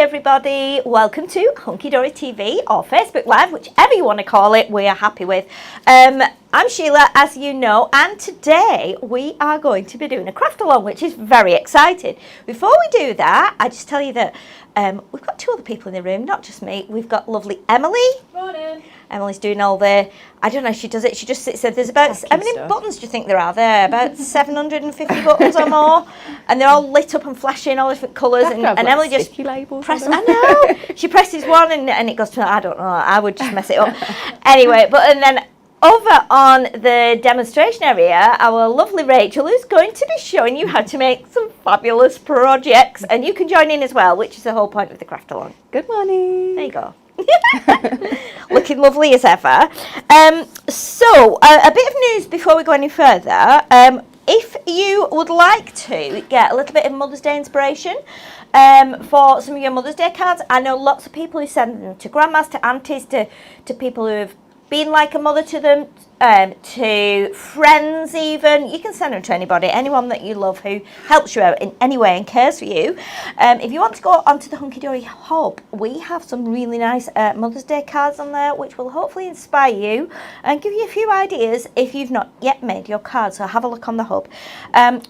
everybody, welcome to Hunky Dory TV or Facebook Live, whichever you want to call it, we are happy with. I'm Sheila, as you know, and today we are going to be doing a craft along, which is very exciting. Before we do that, I just tell you that we've got two other people in the room, not just me. We've got lovely Emily. Morning. Emily's doing all the, I don't know, she does it, she just sits there. There's about, how many buttons do you think there are there? About 750 buttons or more. And they're all lit up and flashing, all different colours. And Emily just presses, I know, she presses one and it goes to, I don't know, I would just mess it up. Anyway, and then over on the demonstration area, our lovely Rachel is going to be showing you how to make some fabulous projects. And you can join in as well, which is the whole point of the craft along. Good morning. There you go. Looking lovely as ever. So a bit of news before we go any further. If you would like to get a little bit of Mother's Day inspiration for some of your Mother's Day cards, I know lots of people who send them to grandmas, to aunties, to people who have been like a mother to them, to friends even. You can send them to anybody, anyone that you love who helps you out in any way and cares for you. If you want to go onto the Hunky Dory Hub, we have some really nice Mother's Day cards on there, which will hopefully inspire you and give you a few ideas if you've not yet made your card. So have a look on the Hub.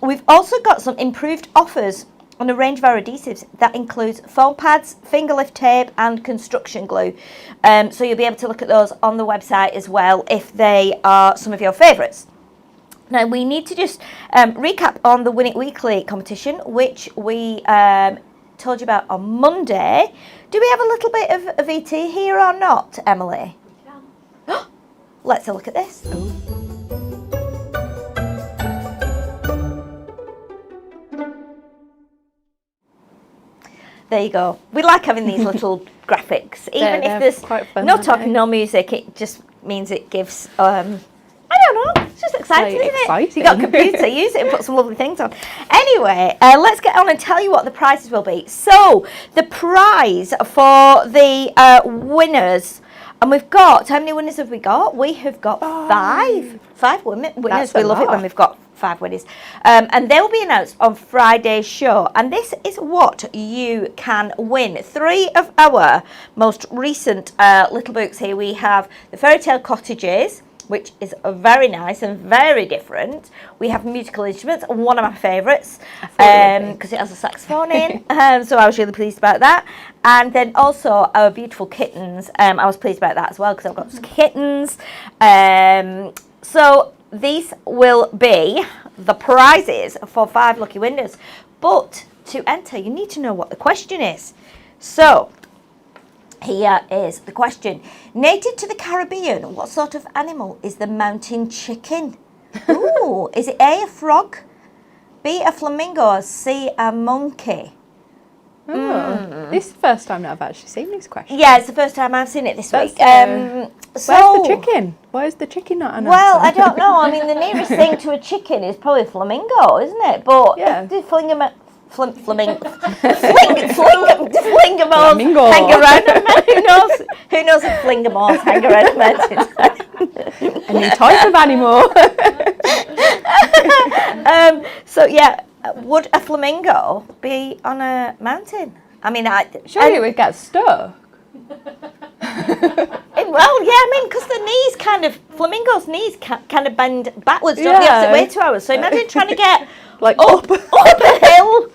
We've also got some improved offers on a range of our adhesives that includes foam pads, finger lift tape and construction glue. So you'll be able to look at those on the website as well if they are some of your favourites. Now we need to just recap on the Win It Weekly competition, which we told you about on Monday. Do we have a little bit of VT here or not, Emily? Yeah. Let's have a look at this. There you go. We like having these little graphics. Even if there's no talking, no music, it just means it gives, I don't know, it's just exciting, isn't it? You've got a computer, use it and put some lovely things on. Anyway, let's get on and tell you what the prizes will be. So, the prize for the winners, and we've got, how many winners have we got? We have got five winners. We love it when we've got 5 winners. And they will be announced on Friday's show. And this is what you can win. 3 of our most recent little books here. We have The Fairy Tale Cottages, which is very nice and very different. We have musical instruments, one of my favourites, because it has a saxophone in. So I was really pleased about that. And then also our beautiful kittens. I was pleased about that as well because I've got kittens. So these will be the prizes for 5 lucky winners. But to enter, you need to know what the question is. So here is the question. Native to the Caribbean, what sort of animal is the mountain chicken? Ooh, is it A, a frog, B, a flamingo, or C, a monkey? This is the first time that I've actually seen this question. Yeah, it's the first time I've seen it this week. Where's the chicken? Why is the chicken not an answer? Well, I don't know. I mean, the nearest thing to a chicken is probably a flamingo, isn't it? But if the flingamos hang around a mountain. Who knows if flingamos hang around a mountain? A new type of animal. So yeah, would a flamingo be on a mountain? I mean, surely it would get stuck. Well, yeah, I mean, because the knees flamingos' knees kind of bend backwards, don't they, opposite way to ours. So imagine trying to get like up a hill.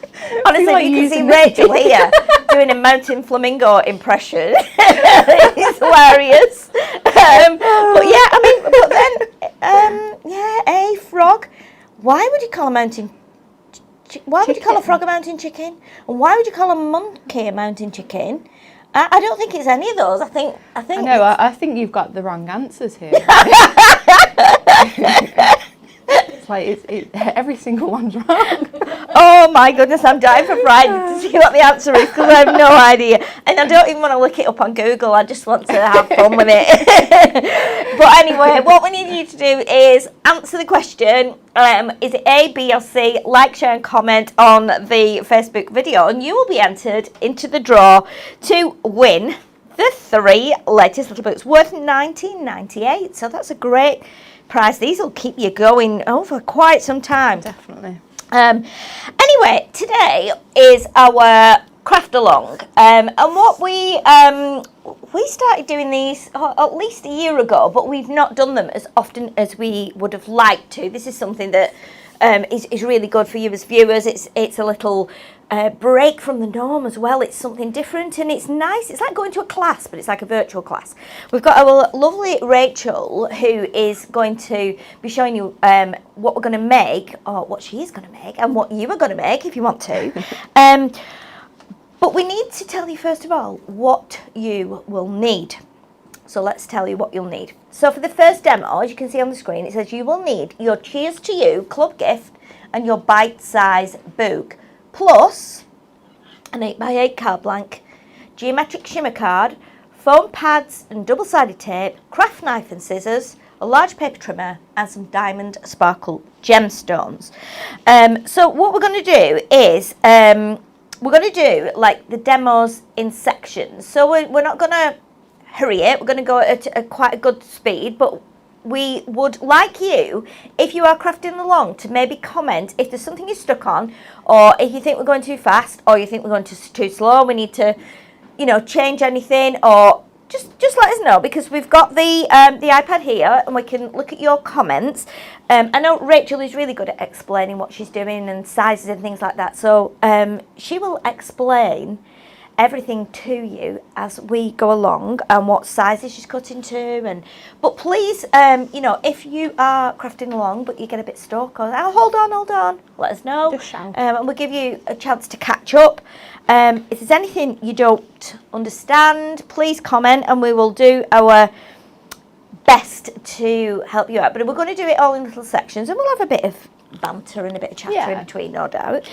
Honestly, like you can see Rachel here doing a mountain flamingo impression. It's hilarious. But yeah, I mean, a frog. Why would you call a mountain? Why would you call a frog a mountain chicken? And why would you call a monkey a mountain chicken? I don't think it's any of those. I think. No, I think you've got the wrong answers here. It's like every single one's wrong. Oh my goodness, I'm dying for Friday to see what the answer is because I have no idea. And I don't even want to look it up on Google. I just want to have fun with it. But anyway, what we need you to do is answer the question. Is it A, B or C? Like, share and comment on the Facebook video and you will be entered into the draw to win the 3 latest little books worth $19.98. So that's a great price. These will keep you going over quite some time. Definitely. Anyway, today is our Craft Along. And what we started doing these at least a year ago, but we've not done them as often as we would have liked to. This is something that is really good for you as viewers. It's a little break from the norm as well. It's something different and it's nice. It's like going to a class, but it's like a virtual class. We've got our lovely Rachael, who is going to be showing you what we're going to make, or what she is going to make, and what you are going to make if you want to. But we need to tell you first of all what you will need. So let's tell you what you'll need. So for the first demo, as you can see on the screen, it says you will need your Cheers to You club gift and your bite-size book, plus an 8x8 card blank, geometric shimmer card, foam pads and double-sided tape, craft knife and scissors, a large paper trimmer, and some diamond sparkle gemstones. So what we're going to do is we're going to do like the demos in sections. So we're not going to hurry it. We're going to go at quite a good speed, but we would like you, if you are crafting along, to maybe comment if there's something you're stuck on, or if you think we're going too fast, or you think we're going too slow, we need to, change anything, or just let us know, because we've got the iPad here and we can look at your comments. I know Rachael is really good at explaining what she's doing and sizes and things like that, so she will explain everything to you as we go along and what sizes she's cut into. But please, if you are crafting along but you get a bit stuck, or hold on, let us know. Just shout. And we'll give you a chance to catch up. If there's anything you don't understand, please comment and we will do our best to help you out. But we're going to do it all in little sections and we'll have a bit of banter and a bit of chatter in between, no doubt.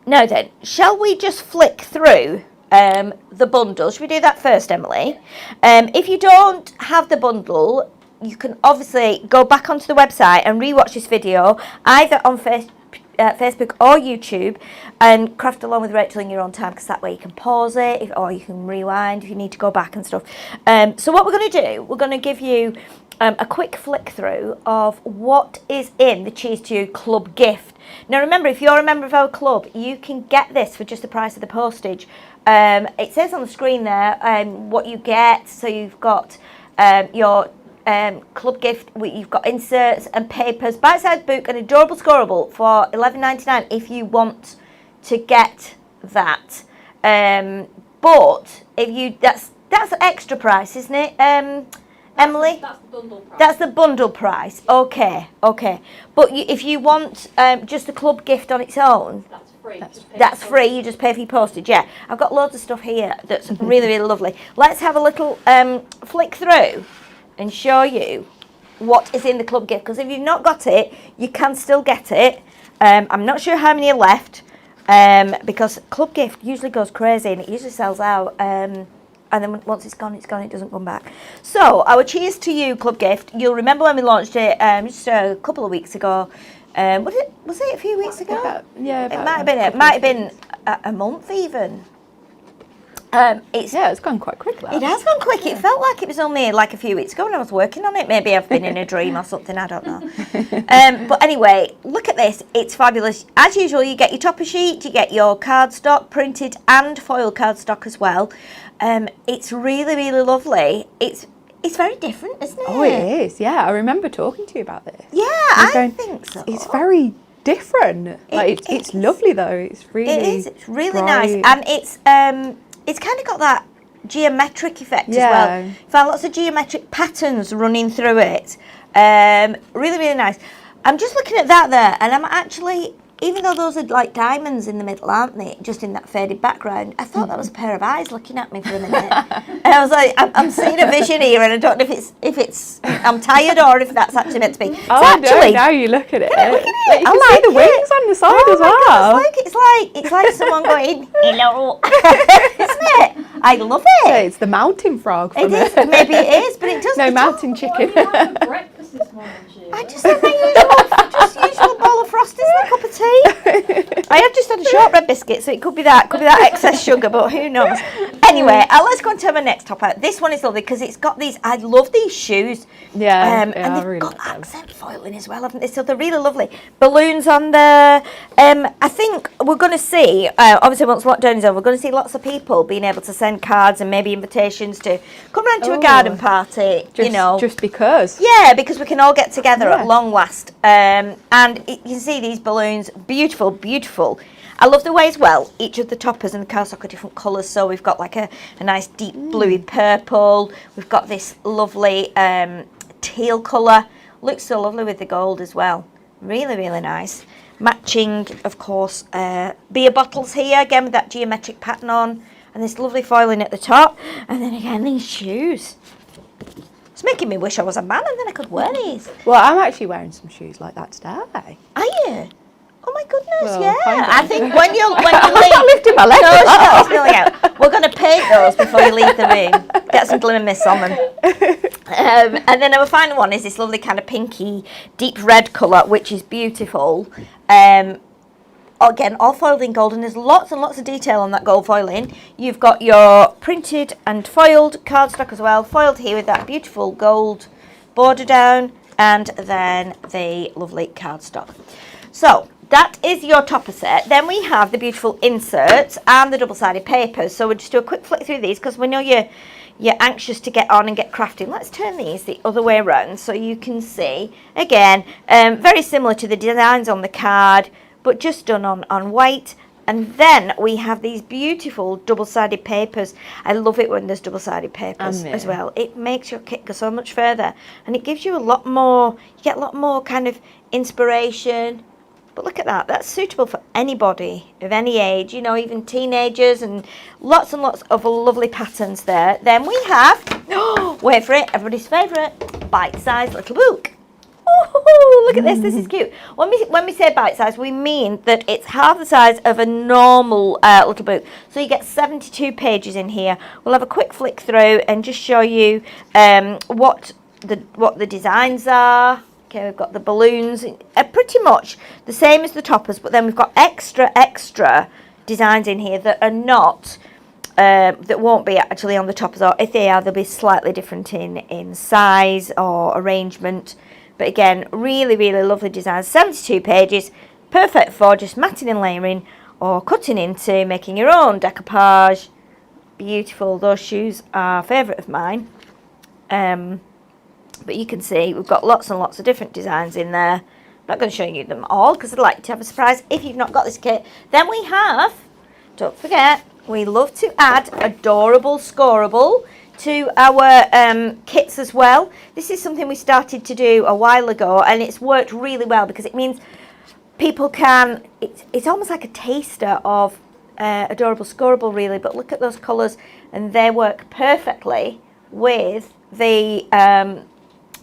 Now then, shall we just flick through the bundle? Should we do that first, Emily? If you don't have the bundle, you can obviously go back onto the website and rewatch this video, either on Facebook or YouTube, and craft along with Rachael in your own time, because that way you can pause it, or you can rewind if you need to go back and stuff. So what we're going to do, we're going to give you a quick flick through of what is in the Cheers to You club gift. Now remember, if you're a member of our club, you can get this for just the price of the postage. It says on the screen there what you get. So you've got your club gift, you've got inserts and papers, bite-sized book, and adorable scoreable for $11.99 if you want to get that. But if you that's extra price, isn't it? Emily? That's the bundle price. That's the bundle price. Okay. But if you want just the club gift on its own, That's free. that's free. You just pay for your postage. Yeah, I've got loads of stuff here that's really, really lovely. Let's have a little flick through and show you what is in the club gift. Because if you've not got it, you can still get it. I'm not sure how many are left, because club gift usually goes crazy and it usually sells out. And then once it's gone, it doesn't come back. So our Cheers to You club gift, you'll remember when we launched it just a couple of weeks ago. Was it a few weeks ago? It might have been a month even. It's gone quite quick. It has gone quick. It felt like it was only like a few weeks ago when I was working on it. Maybe I've been in a dream or something, I don't know. But anyway, look at this. It's fabulous. As usual, you get your topper sheet, you get your cardstock, printed and foil cardstock as well. It's really, really lovely. It's very different, isn't it? Oh, it is. Yeah, I remember talking to you about this. Yeah, I think so. It's very different. It's lovely though. It's really. It is. It's really bright. nice, and it's kind of got that geometric effect as well. You find lots of geometric patterns running through it. Really, really nice. I'm just looking at that there, and I'm actually, even though those are like diamonds in the middle, aren't they? Just in that faded background, I thought that was a pair of eyes looking at me for a minute. And I was like, I'm seeing a vision here, and I don't know if it's I'm tired or if that's actually meant to be. Now you look at it. Look at it. Like, you can see the wings on the side as well. God, it's like someone going, hello. Isn't it? I love it. So it's the mountain frog from It is. Maybe it is, but it does. No, mountain chicken. What are you having for breakfast this morning, Jude? I just have my usual bowl of Frosties and a cup of tea. I have just had a shortbread biscuit, so it could be that excess sugar, but who knows. Anyway, let's go on to my next topper. This one is lovely because it's got these, I love these shoes. Yeah, and they've I really got like them. accent foiling as well, haven't they? So they're really lovely. Balloons on there. I think we're going to see, obviously once lockdown is over, we're going to see lots of people being able to send cards and maybe invitations to come round to a garden party, Just because. Yeah, because we can all get together at long last. And you can see these balloons, beautiful, beautiful. I love the way as well, each of the toppers and the cardstock are different colours. So we've got like a nice deep bluey purple. We've got this lovely teal colour. Looks so lovely with the gold as well. Really, really nice. Matching, of course, beer bottles here, again with that geometric pattern on. And this lovely foiling at the top. And then again, these shoes. It's making me wish I was a man and then I could wear these. Well, I'm actually wearing some shoes like that today. Are you? Oh my goodness, Well, yeah. kind of. I think when you leave... I'm lifting my leg. No, she's not spilling out. We're going to paint those before you leave the room. Get some glimmer mist on them. And then our final one is this lovely kind of pinky, deep red colour, which is beautiful. Again, all foiled in gold, and there's lots and lots of detail on that gold foiling. You've got your printed and foiled cardstock as well, foiled here with that beautiful gold border down, and then the lovely cardstock. So that is your topper set. Then we have the beautiful inserts and the double-sided papers. So we'll just do a quick flick through these because we know you're anxious to get on and get crafting. Let's turn these the other way around so you can see. Again, very similar to the designs on the card, but just done on white. And then we have these beautiful double-sided papers. I love it when there's double-sided papers as well. It makes your kit go so much further, and it gives you a lot more, you get a lot more kind of inspiration. But look at that, that's suitable for anybody of any age, even teenagers, and lots of lovely patterns there. Then we have, wait for it, everybody's favourite, bite-sized little book. Oh, look at this is cute. When we say bite-sized, we mean that it's half the size of a normal little book. So you get 72 pages in here. We'll have a quick flick through and just show you what the designs are. Okay, we've got the balloons, pretty much the same as the toppers, but then we've got extra designs in here that are not, that won't be actually on the toppers, or if they are, they'll be slightly different in size or arrangement. But again, really, really lovely designs. 72 pages, perfect for just matting and layering or cutting into, making your own decoupage. Beautiful. Those shoes are a favourite of mine. But you can see we've got lots and lots of different designs in there. I'm not going to show you them all because I'd like to have a surprise if you've not got this kit. Then we have, don't forget, we love to add adorable scoreable to our kits as well. This is something we started to do a while ago, and it's worked really well because it means people can, it's almost like a taster of adorable scoreable really, but look at those colours, and they work perfectly with the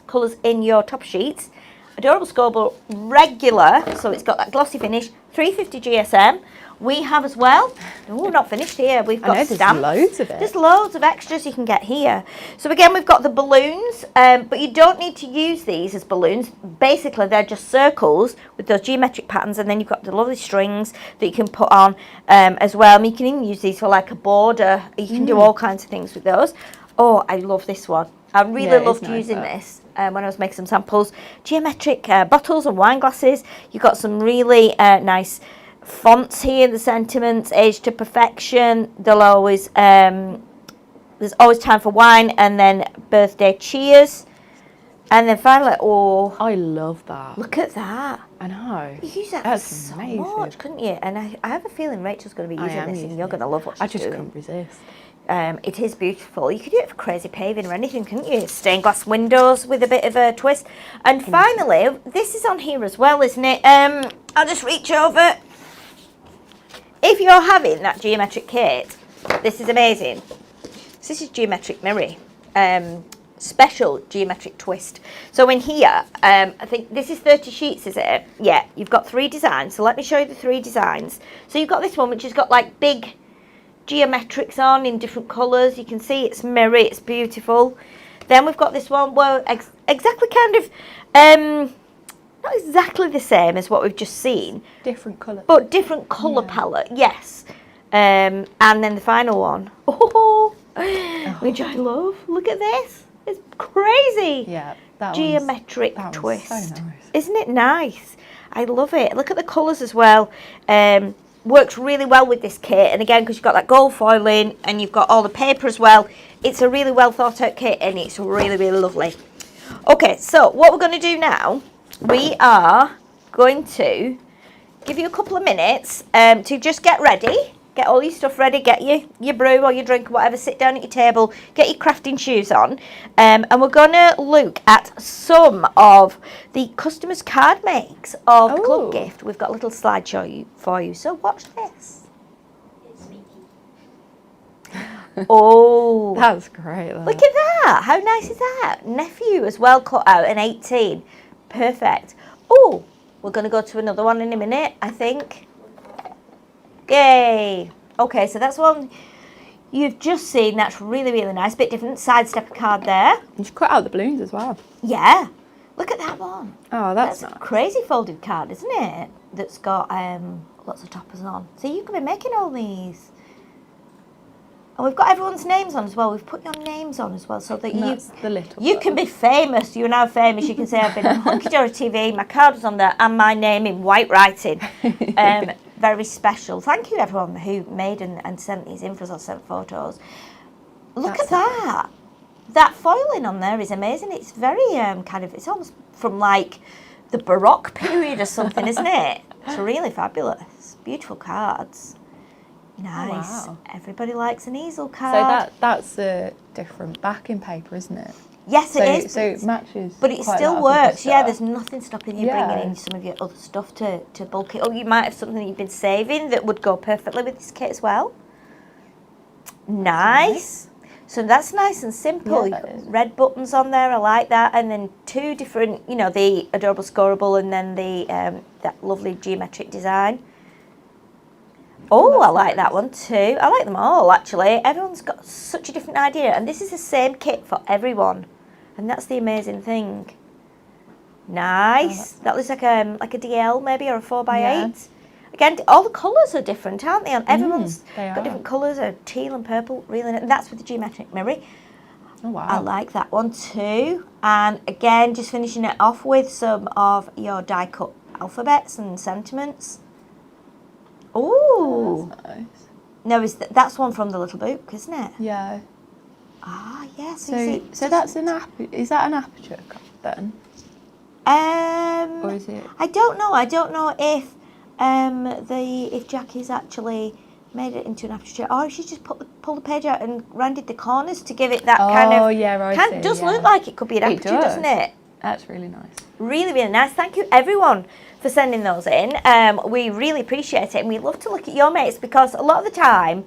colours in your top sheets. Adorable scoreable regular, so it's got that glossy finish, 350 GSM. We have as well, we're not finished here, we've got stamps. There's loads of it. There's loads of extras you can get here. So again, we've got the balloons, but you don't need to use these as balloons. Basically, they're just circles with those geometric patterns, and then you've got the lovely strings that you can put on as well. I mean, you can even use these for like a border. You can do all kinds of things with those. Oh, I love this one. I really loved using this when I was making some samples. Geometric bottles and wine glasses. You've got some really nice fonts here, the sentiments, age to perfection. They'll always there's always time for wine, and then birthday cheers, and then finally, oh, I love that. Look at that. I know. You use that That's so amazing. much, couldn't you? And I have a feeling Rachel's going to be using this, and you're going to love what she's doing. I just couldn't resist. It is beautiful. You could do it for crazy paving or anything, couldn't you? Stained glass windows with a bit of a twist. And finally, this is on here as well, isn't it? I'll just reach over. If you're having that geometric kit, this is amazing. This is geometric mirror, special geometric twist. So in here, I think this is 30 sheets, is it? Yeah, you've got 3 designs. So let me show you the 3 designs. So you've got this one, which has got like big geometrics on in different colours. You can see it's mirror, it's beautiful. Then we've got this one where exactly kind of not exactly the same as what we've just seen, Different colour. but different colour palette, yes. And then the final one, which I love. Look at this. It's crazy. Yeah, that Geometric that twist. so nice. Isn't it nice? I love it. Look at the colours as well. Works really well with this kit. And again, because you've got that gold foiling and you've got all the paper as well, it's a really well thought out kit and it's really, really lovely. Okay, so what we're going to do now, we are going to give you a couple of minutes to just get ready. Get all your stuff ready, get your brew or your drink or whatever, sit down at your table, get your crafting shoes on. And we're going to look at some of the customers' card makes of the Club Gift. We've got a little slideshow for you, so watch this. It's Mickey. Oh. That's great. That. Look at that. How nice is that? Nephew as well cut out, an 18. Perfect. Oh, we're going to go to another one in a minute, I think. Yay. Okay, so that's one you've just seen. That's really, really nice. Bit different. Sidestep card there. And you cut out the balloons as well. Yeah. Look at that one. Oh, that's nice. A crazy folded card, isn't it? That's got lots of toppers on. So you could be making all these. And we've got everyone's names on as well. We've put your names on as well so that you can be famous. You're now famous. You can say, I've been on Hunky Dory TV, my card was on there, and my name in white writing. Very special. Thank you, everyone who made and sent these in for us or sent photos. Look at that. That foiling on there is amazing. It's very it's almost from like the Baroque period or something, isn't it? It's really fabulous. Beautiful cards. Nice. Oh, wow. Everybody likes an easel card. So that's a different backing paper, isn't it? Yes, it is. So it matches. But it quite a still lot of other works. Yeah, stuff. there's nothing stopping you bringing in some of your other stuff to bulk it. Oh, you might have something that you've been saving that would go perfectly with this kit as well. Nice. So that's nice and simple. Yeah, that is. Red buttons on there, I like that. And then two different, the adorable scoreable and then the that lovely geometric design. Oh, I like that one too. I like them all, actually. Everyone's got such a different idea. And this is the same kit for everyone. And that's the amazing thing. Nice. That looks like a DL maybe, or a 4x8. Again, all the colours are different, aren't they? Everyone's got different colours, teal and purple. Really, and that's with the geometric mirror. Oh, wow. I like that one too. And again, just finishing it off with some of your die-cut alphabets and sentiments. Oh, that's nice. No, that's one from the little book, isn't it? Yeah. Ah, yes. So that's is that an aperture cup then? Or is it? I don't know. I don't know if if Jackie's actually made it into an aperture, or if she just pulled the page out and rounded the corners to give it that kind of. Oh yeah, right. It does look like it could be an aperture, doesn't it? That's really nice. Really, really nice. Thank you, everyone, for sending those in. We really appreciate it, and we love to look at your mates because a lot of the time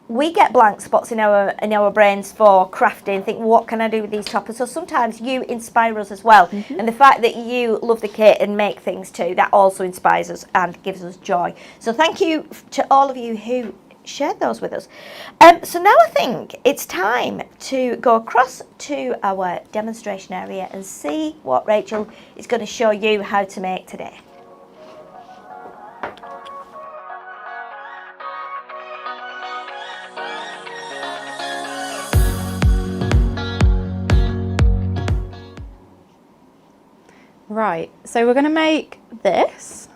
we get blank spots in our brains for crafting. Think, what can I do with these toppers? So sometimes you inspire us as well, and the fact that you love the kit and make things too, that also inspires us and gives us joy. So thank you to all of you who shared those with us. So now I think it's time to go across to our demonstration area and see what Rachel is going to show you how to make today. Right, so we're going to make this.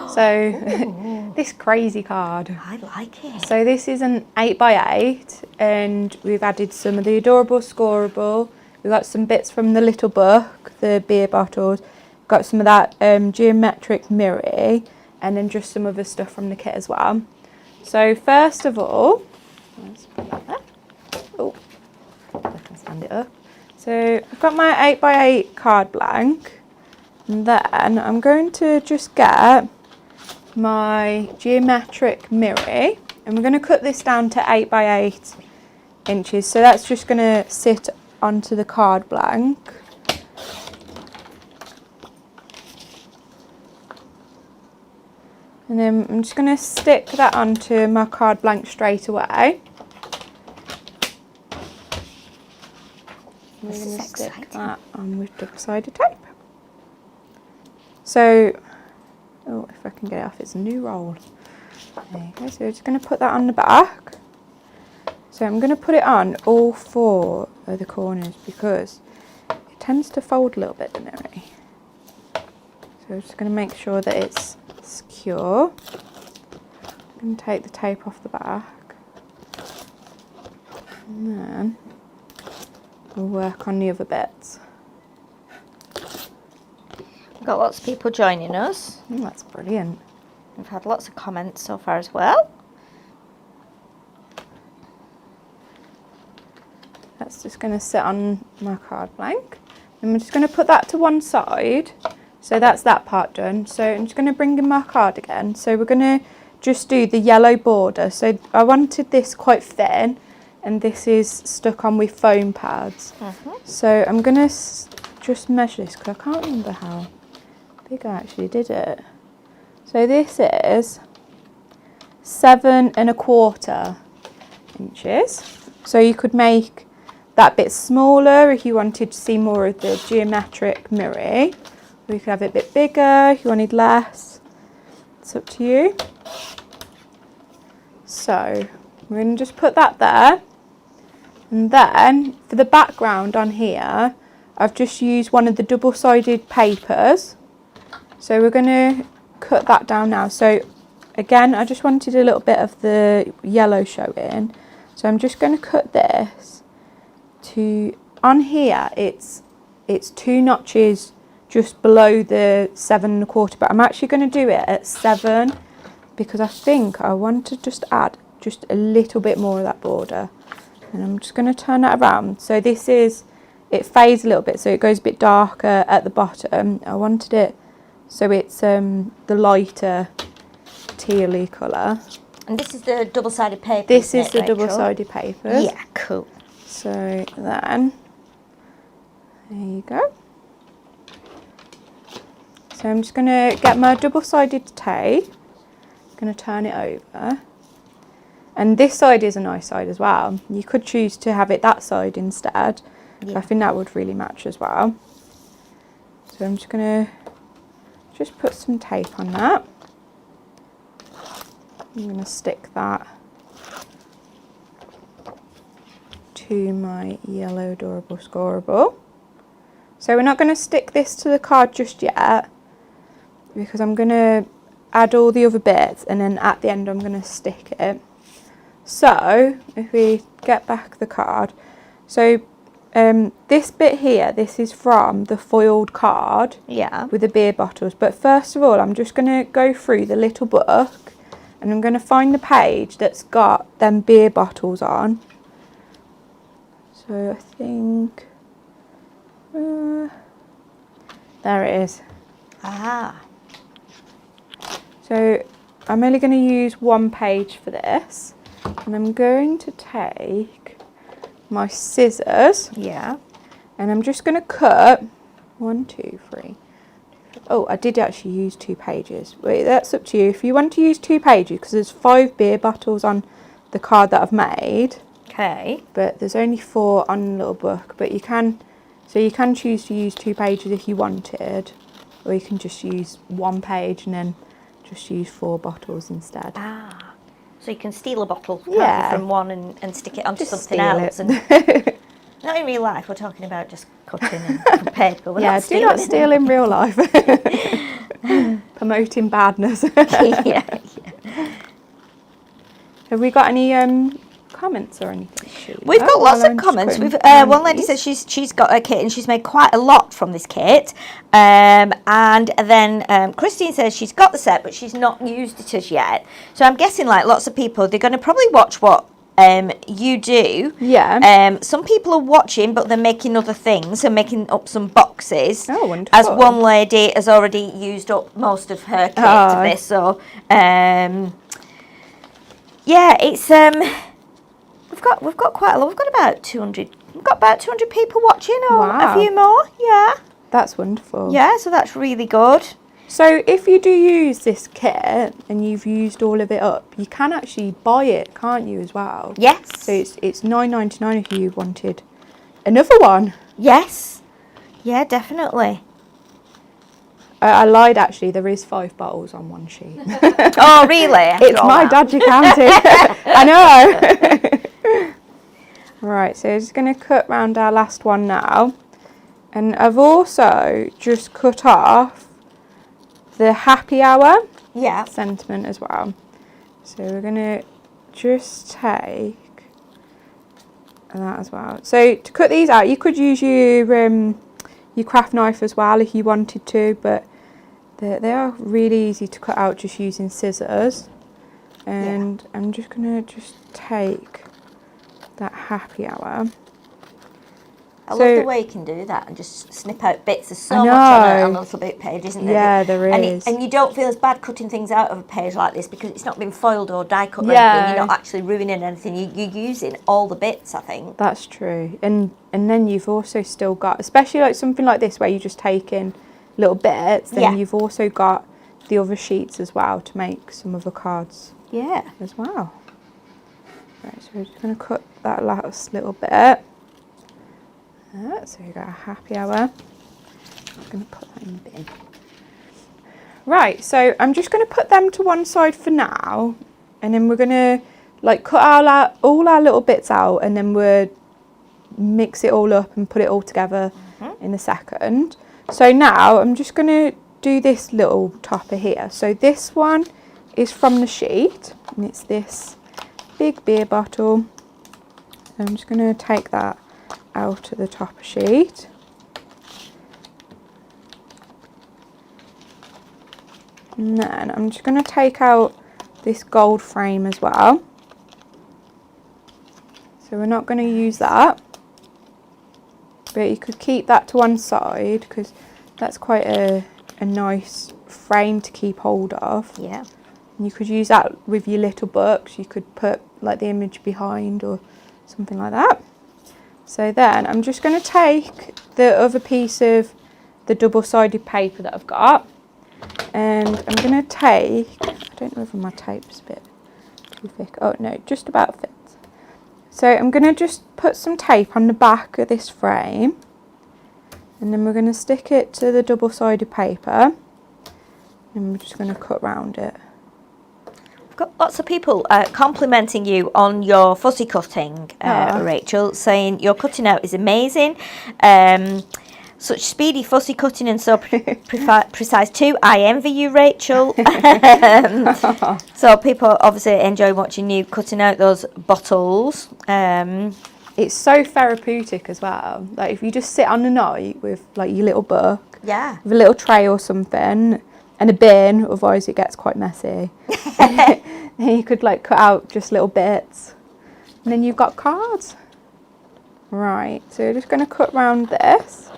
So this crazy card. I like it. So this is an 8x8 and we've added some of the adorable scoreable. We've got some bits from the little book, the beer bottles. Got some of that geometric mirror and then just some other stuff from the kit as well. So first of all, let's put that there. Oh, I can stand it up. So I've got my 8x8 card blank. And then I'm going to just get my geometric mirror and we're going to cut this down to 8x8 inches. So that's just going to sit onto the card blank. And then I'm just going to stick that onto my card blank straight away. And we're going to stick that on with double-sided tape. So, oh, if I can get it off, it's a new roll. There you go. So we're just going to put that on the back. So I'm going to put it on all 4 of the corners because it tends to fold a little bit, doesn't it, really? So we're just going to make sure that it's secure. I'm going to take the tape off the back. And then we'll work on the other bits. We've got lots of people joining us. That's brilliant. We've had lots of comments so far as well. That's just going to sit on my card blank. And I'm just going to put that to one side. So that's that part done. So I'm just going to bring in my card again. So we're going to just do the yellow border. So I wanted this quite thin, and this is stuck on with foam pads. So I'm going to just measure this because I can't remember how big I actually did it. So this is 7 1/4 inches. So you could make that bit smaller if you wanted to see more of the geometric mirror. Or you could have it a bit bigger if you wanted less. It's up to you. So we're going to just put that there. And then for the background on here, I've just used one of the double-sided papers. So we're going to cut that down now. So again, I just wanted a little bit of the yellow showing. So I'm just going to cut this to, on here it's 2 notches just below the 7 1/4, but I'm actually going to do it at 7 because I think I want to just add just a little bit more of that border. And I'm just going to turn that around. So this is, it fades a little bit, so it goes a bit darker at the bottom. I wanted it so it's the lighter tealy colour. And this is the double-sided paper. This is the Rachel? double-sided paper. Yeah, cool. So then, there you go. So I'm just going to get my double-sided tape. I'm going to turn it over. And this side is a nice side as well. You could choose to have it that side instead. Yeah. So I think that would really match as well. So I'm just going to just put some tape on that. I'm going to stick that to my yellow adorable scoreable. So we're not going to stick this to the card just yet because I'm going to add all the other bits and then at the end I'm going to stick it. So if we get back the card, so this bit here, this is from the foiled card with the beer bottles. But first of all, I'm just going to go through the little book and I'm going to find the page that's got them beer bottles on. So I think, there it is. Ah. So I'm only going to use one page for this. And I'm going to take my scissors. Yeah. And I'm just going to cut 1, 2, 3. Oh, I did actually use 2 pages. Wait, that's up to you. If you want to use 2 pages, because there's 5 beer bottles on the card that I've made. Okay. But there's only 4 on the little book. But you can, so you can choose to use 2 pages if you wanted. Or you can just use 1 page and then just use 4 bottles instead. Ah. So you can steal a bottle from one and stick it onto Just something steal else. it. And not in real life, we're talking about just cutting and paper. We're not do not steal in real life. Promoting badness. yeah. Have we got any comments or anything? Sheila? We've got lots While of I'm comments. just We've putting one lady these. says she's got a kit and she's made quite a lot from this kit. And then Christine says she's got the set but she's not used it as yet. So I'm guessing like lots of people, they're going to probably watch what you do. Yeah. Some people are watching but they're making other things and making up some boxes. Oh, wonderful. As one lady has already used up most of her kit to this. So yeah, it's We've got quite a lot. We've got about 200. We've got about 200 people watching, or Wow. a few more. Yeah. That's wonderful. Yeah. So that's really good. So if you do use this kit and you've used all of it up, you can actually buy it, can't you, as well? Yes. So it's $9.99 if you wanted another one. Yes. Yeah, definitely. I lied actually, there is 5 bottles on one sheet. Oh, really? It's my dodgy counting. I know. Right, so I'm just going to cut round our last one now. And I've also just cut off the happy hour sentiment as well. So we're going to just take that as well. So to cut these out, you could use your craft knife as well if you wanted to, but they are really easy to cut out just using scissors. And I'm just going to take that happy hour. I love the way you can do that and just snip out bits. There's so much on a little bit page, isn't there? Yeah, there is. And you don't feel as bad cutting things out of a page like this because it's not been foiled or die cut or anything. You're not actually ruining anything. You're using all the bits, I think. That's true. And then you've also still got, especially like something like this where you just take in little bits, then you've also got the other sheets as well to make some other cards as well. Right, so we're just going to cut that last little bit. So we've got a happy hour. I'm just going to put that in the bin. Right, so I'm just going to put them to one side for now, and then we're going to like cut all our little bits out, and then we'll mix it all up and put it all together in a second. So now I'm just going to do this little topper here. So this one is from the sheet, and it's this big beer bottle. So I'm just going to take that out of the topper sheet. And then I'm just going to take out this gold frame as well. So we're not going to use that, but you could keep that to one side because that's quite a nice frame to keep hold of. Yeah. And you could use that with your little books. You could put like the image behind or something like that. So then I'm just going to take the other piece of the double-sided paper that I've got, and I'm going to take, I don't know if my tape's a bit too thick, oh no, just about fits. So I'm going to just put some tape on the back of this frame, and then we're going to stick it to the double-sided paper, and we're just going to cut round it. Got lots of people complimenting you on your fussy cutting, Rachel, saying your cutting out is amazing. Such speedy fussy cutting and so precise too. I envy you, Rachel. So people obviously enjoy watching you cutting out those bottles. It's so therapeutic as well. Like if you just sit on the night with like your little book, with a little tray or something, and a bin, otherwise it gets quite messy. And you could like cut out just little bits, and then you've got cards. Right, so we're just going to cut round this,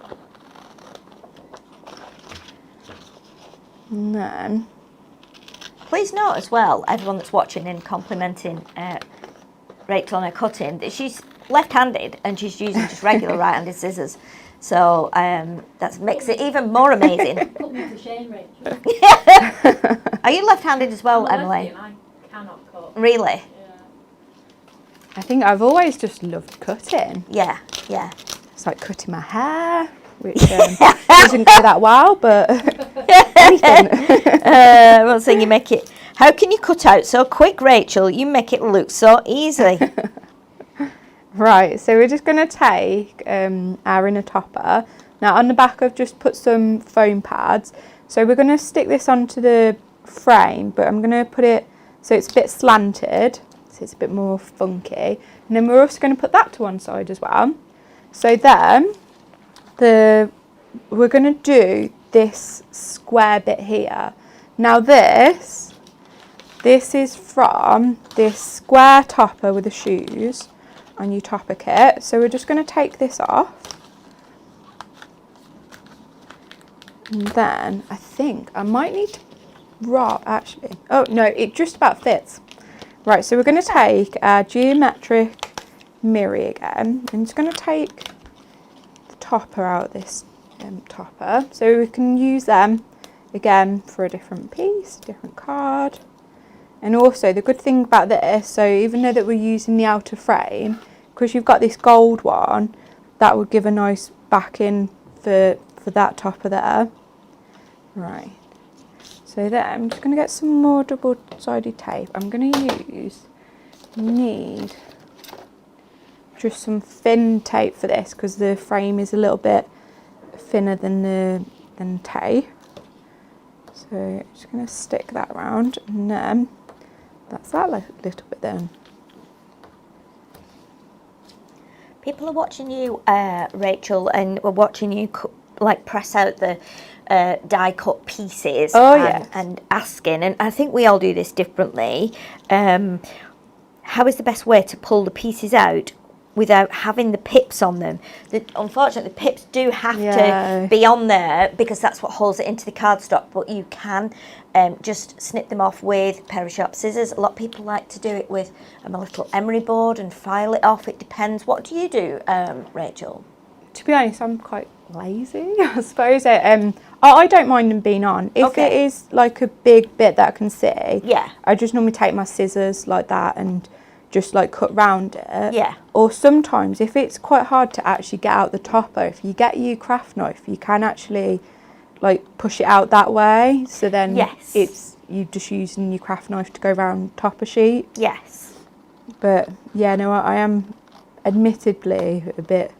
and then please note as well, everyone that's watching and complimenting Rachel on her cutting, that she's left-handed and she's using just regular right-handed scissors. So that makes it even more amazing. Put me to shame, Rachel. Are you left-handed as well, Emily? I cannot cut. Really? Yeah. I think I've always just loved cutting. Yeah. It's like cutting my hair, which doesn't go that well, but anything. Well, so you make it. How can you cut out so quick, Rachel? You make it look so easy. Right, so we're just going to take our inner topper. Now on the back I've just put some foam pads. So we're going to stick this onto the frame, but I'm going to put it so it's a bit slanted, so it's a bit more funky. And then we're also going to put that to one side as well. So then we're going to do this square bit here. Now this is from this square topper with the shoes on your topper kit. So we're just going to take this off, and then I think I might need to actually, oh no, it just about fits. Right, so we're going to take our geometric mirror again, and it's going to take the topper out of this topper, so we can use them again for a different piece, a different card. And also the good thing about this, so even though that we're using the outer frame, because you've got this gold one, that would give a nice backing for that topper there. Right. So then I'm just going to get some more double-sided tape. I'm going to need just some thin tape for this because the frame is a little bit thinner than tape. So I'm just going to stick that around, and then that's that little bit done. People are watching you, Rachel, and we're watching you press out the die cut pieces and asking, and I think we all do this differently. How is the best way to pull the pieces out without having the pips on them? Unfortunately, the pips do have to be on there because that's what holds it into the cardstock, but you can just snip them off with a pair of sharp scissors. A lot of people like to do it with a little emery board and file it off. It depends. What do you do, Rachel? To be honest, I'm quite lazy, I suppose. I don't mind them being on. If it is like a big bit that I can see, I just normally take my scissors like that and just like cut round it. Yeah. Or sometimes if it's quite hard to actually get out the topper, if you get your craft knife, you can actually like push it out that way. So then it's you just using your craft knife to go around topper sheet. Yes. But yeah, no, I am admittedly a bit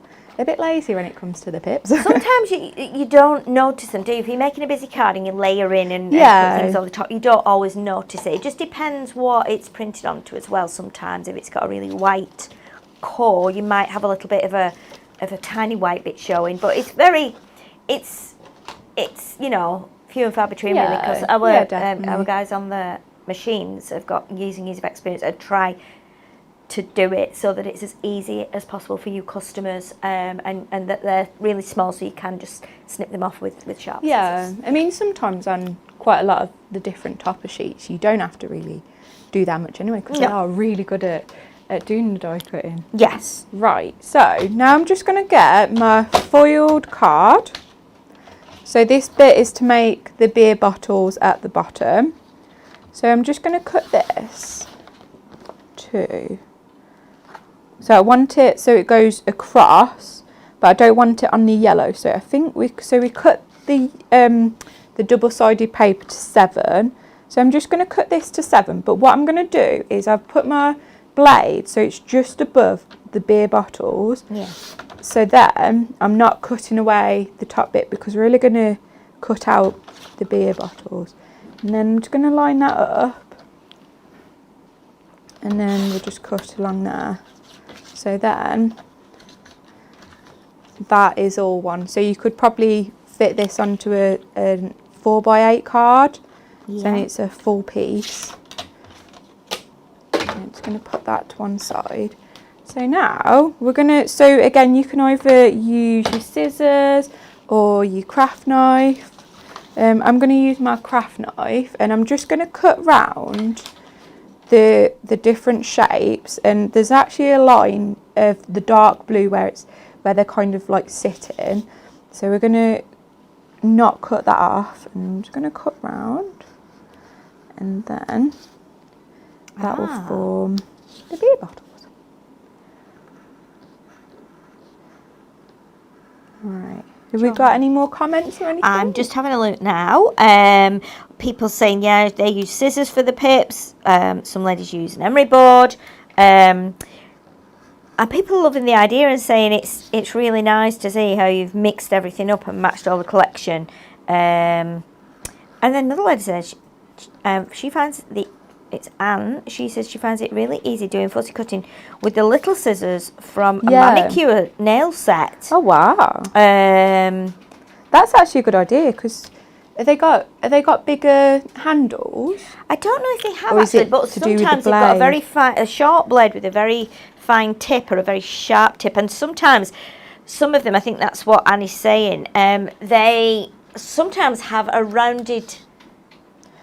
lazy when it comes to the pips. Sometimes you don't notice them, do you? If you're making a busy card and you layer in and put things on the top, you don't always notice it. It just depends what it's printed onto as well. Sometimes if it's got a really white core, you might have a little bit of a tiny white bit showing, but it's you know, few and far between really, because our guys on the machines have got using years of experience and try to do it so that it's as easy as possible for you customers, and that they're really small, so you can just snip them off with sharp scissors. I mean, sometimes on quite a lot of the different topper sheets, you don't have to really do that much anyway, because they are really good at doing the die cutting. Yes. Right, so now I'm just going to get my foiled card. So this bit is to make the beer bottles at the bottom. So I'm just going to cut this to... So I want it so it goes across, but I don't want it on the yellow. So I think we cut the double-sided paper to 7. So I'm just going to cut this to 7. But what I'm going to do is I've put my blade so it's just above the beer bottles. Yeah. So then I'm not cutting away the top bit because we're really going to cut out the beer bottles. And then I'm just going to line that up. And then we'll just cut along there. So then that is all one. So you could probably fit this onto a 4x8 card. Yeah. So it's a full piece. I'm just going to put that to one side. So now we're going to, so again, you can either use your scissors or your craft knife. I'm going to use my craft knife and I'm just going to cut round the different shapes, and there's actually a line of the dark blue where they're kind of like sitting. So we're going to not cut that off, and I'm just going to cut round, and then that will form the beer bottles. Right. Have we got any more comments or anything? I'm just having a look now. People saying, they use scissors for the pips. Some ladies use an emery board. And people are loving the idea and saying it's really nice to see how you've mixed everything up and matched all the collection. And then another lady says she finds it's Anne. She says she finds it really easy doing fussy cutting with the little scissors from a manicure nail set. Oh wow! That's actually a good idea because have they got bigger handles? I don't know if they have actually, but sometimes they've got a very a short blade with a very fine tip or a very sharp tip, and sometimes some of them, I think that's what Annie's saying. They sometimes have a rounded.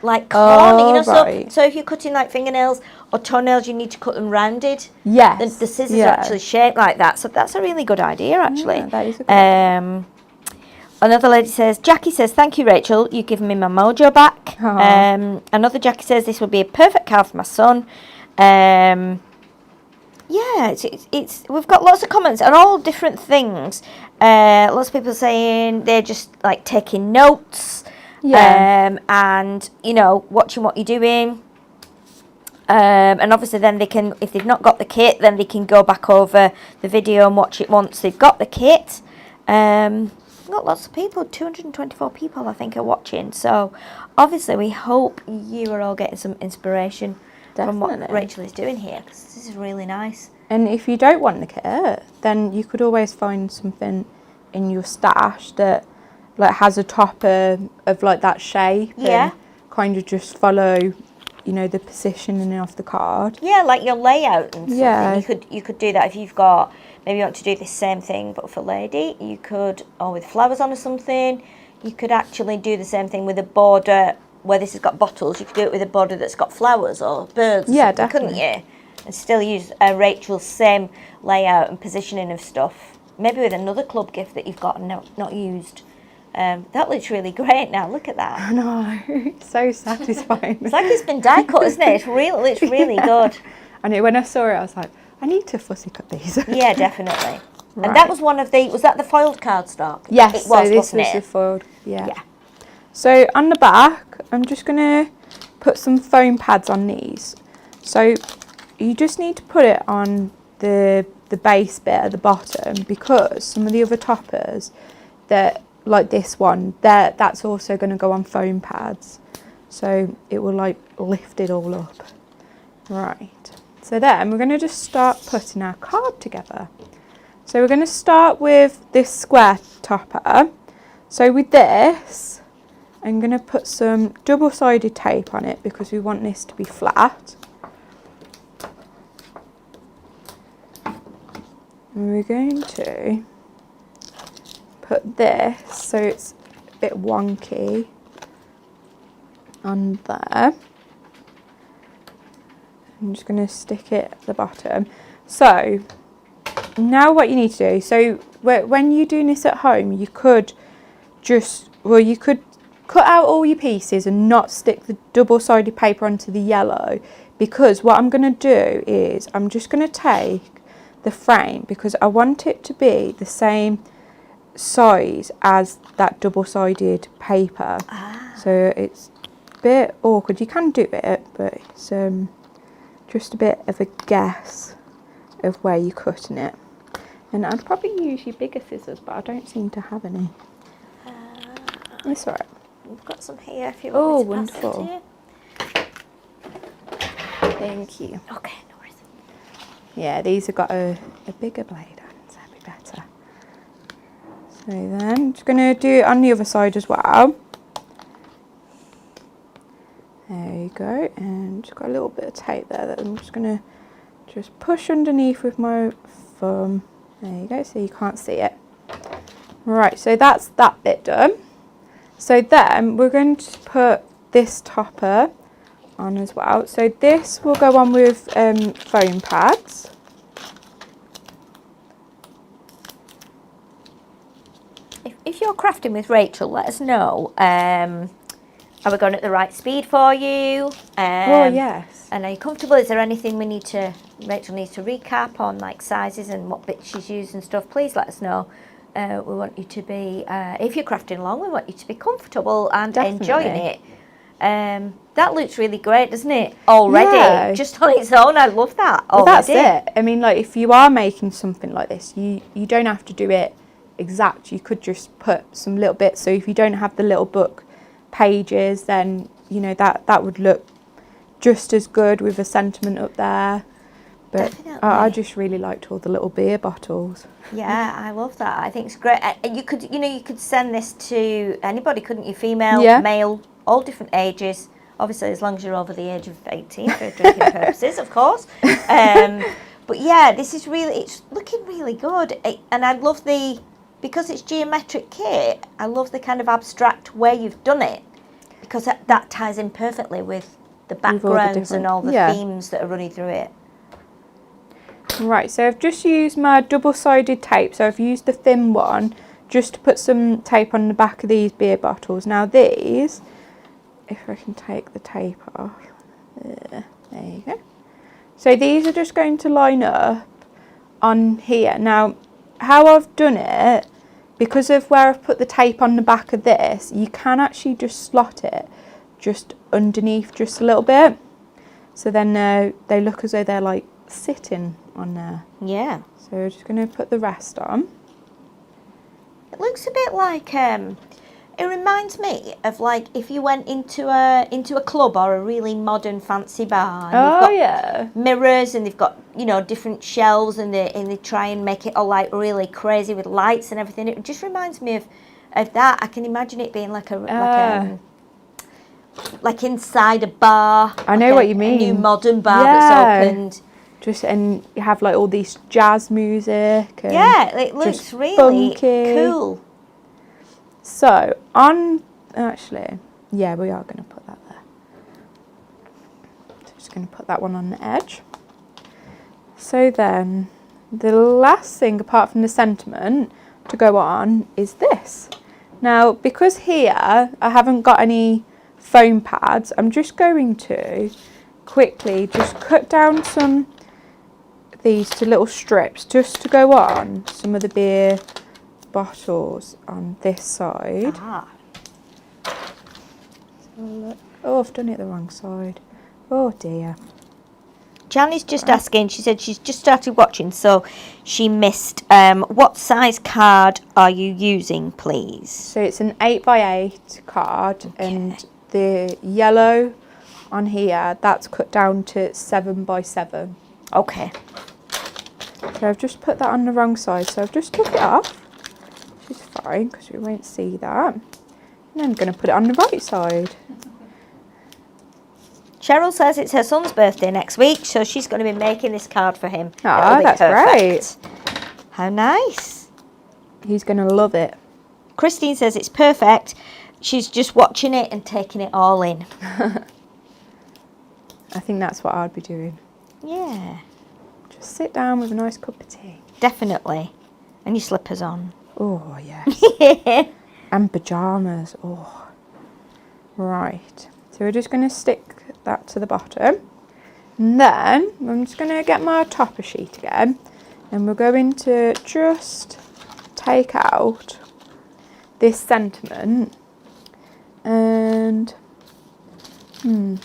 Like corner, so if you're cutting like fingernails or toenails, you need to cut them rounded. Yes. The scissors are actually shaped like that, so that's a really good idea, actually. Yeah, that is a good idea. Another lady says, Jackie says, thank you, Rachel, you've given me my mojo back. Another Jackie says, this would be a perfect card for my son. It's we've got lots of comments on all different things. Lots of people saying they're just like taking notes. Yeah. And, you know, watching what you're doing. And obviously then they can, if they've not got the kit, then they can go back over the video and watch it once they've got the kit. Got lots of people, 224 people I think are watching. So obviously we hope you are all getting some inspiration from what Definitely. Rachel is doing here, because this is really nice. And if you don't want the kit, then you could always find something in your stash that like has a topper of like that shape. Yeah. And kind of just follow, you know, the positioning of the card. Yeah, like your layout and something. Yeah. You could do that if you've got, maybe you want to do the same thing but for lady. You could, or with flowers on or something. You could actually do the same thing with a border where this has got bottles. You could do it with a border that's got flowers or birds. Or Yeah, something, definitely. couldn't you? And still use Rachel's same layout and positioning of stuff. Maybe with another club gift that you've got and not used. That looks really great now. Look at that. I know, it's so satisfying. It's like it's been die cut, isn't it? It's really good. I know, when I saw it, I was like, I need to fussy cut these. Yeah, definitely. Right. And that was one of the, was that the foiled cardstock? Yes, it was, so this wasn't was the it? foiled. Yeah. Yeah. So on the back, I'm just going to put some foam pads on these. So you just need to put it on the base bit at the bottom, because some of the other toppers, that like this one, that's also going to go on foam pads. So it will like lift it all up. Right. So then we're going to just start putting our card together. So we're going to start with this square topper. So with this, I'm going to put some double-sided tape on it because we want this to be flat. And we're going to put this so it's a bit wonky on there. I'm just going to stick it at the bottom. So now what you need to do, so when you're doing this at home, you could just, well, you could cut out all your pieces and not stick the double-sided paper onto the yellow, because what I'm going to do is I'm just going to take the frame, because I want it to be the same size as that double-sided paper. So it's a bit awkward. You can do it, but it's just a bit of a guess of where you're cutting it. And I'd probably use your bigger scissors, but I don't seem to have any. It's alright. We've got some here if you want me to pass wonderful. them to you. Thank you. Okay, no worries. Yeah, these have got a bigger blade on, so that'd be better. So then, I'm just going to do it on the other side as well. There you go, and just got a little bit of tape there that I'm just going to just push underneath with my thumb. There you go, so you can't see it. Right, so that's that bit done. So then we're going to put this topper on as well. So this will go on with foam pads. If you're crafting with Rachel, let us know. Are we going at the right speed for you? Oh yes. And are you comfortable? Is there anything Rachel needs to recap on, like sizes and what bits she's used and stuff? Please let us know. We want you to be, if you're crafting along, we want you to be comfortable and Definitely. enjoying it. That looks really great, doesn't it? Already, Yeah. just on its own, I love that. Well, that's already. it. I mean, like, if you are making something like this, you don't have to do it exact. You could just put some little bits. So if you don't have the little book pages, then, you know, that would look just as good with a sentiment up there. But I just really liked all the little beer bottles. Yeah, I love that. I think it's great. And you could send this to anybody, couldn't you? Female, Yeah. male, all different ages. Obviously, as long as you're over the age of 18 for drinking purposes, of course. But yeah, it's looking really good. And I love because it's geometric kit, I love the kind of abstract way you've done it, because that ties in perfectly with the backgrounds and all the themes that are running through it. Right, so I've just used my double-sided tape. So I've used the thin one just to put some tape on the back of these beer bottles. Now these, if I can take the tape off, there you go. So these are just going to line up on here. Now, how I've done it because of where I've put the tape on the back of this, you can actually just slot it just underneath just a little bit. So then they look as though they're like sitting on there. Yeah. So we're just going to put the rest on. It looks a bit like, it reminds me of like if you went into a club or a really modern fancy bar. And you've got yeah. mirrors and they've got, you know, different shelves and they try and make it all like really crazy with lights and everything. It just reminds me of that. I can imagine it being like like inside a bar. I know what you mean. A new modern bar that's opened. And you have like all these jazz music. And yeah, it looks really funky. cool. So actually, yeah, we are going to put that there. So just going to put that one on the edge. So then, the last thing apart from the sentiment to go on is this. Now, because here I haven't got any foam pads, I'm just going to quickly just cut down some of these to little strips just to go on some of the beer bottles on this side. Ah. So look. Oh, I've done it the wrong side. Oh dear. Jan is just asking, she said she's just started watching, so she missed, what size card are you using, please? So it's an 8x8 card, and the yellow on here, that's cut down to 7x7. Okay. So I've just put that on the wrong side, so I've just took it off, which is fine because we won't see that. And then I'm going to put it on the right side. Cheryl says it's her son's birthday next week, so she's going to be making this card for him. Ah, that's great. How nice. He's going to love it. Christine says it's perfect. She's just watching it and taking it all in. I think that's what I'd be doing. Yeah. Just sit down with a nice cup of tea. Definitely. And your slippers on. Oh, yes. And pyjamas. Oh. Right. So we're just going to stick that to the bottom. And then I'm just going to get my topper sheet again. And we're going to just take out this sentiment. And we're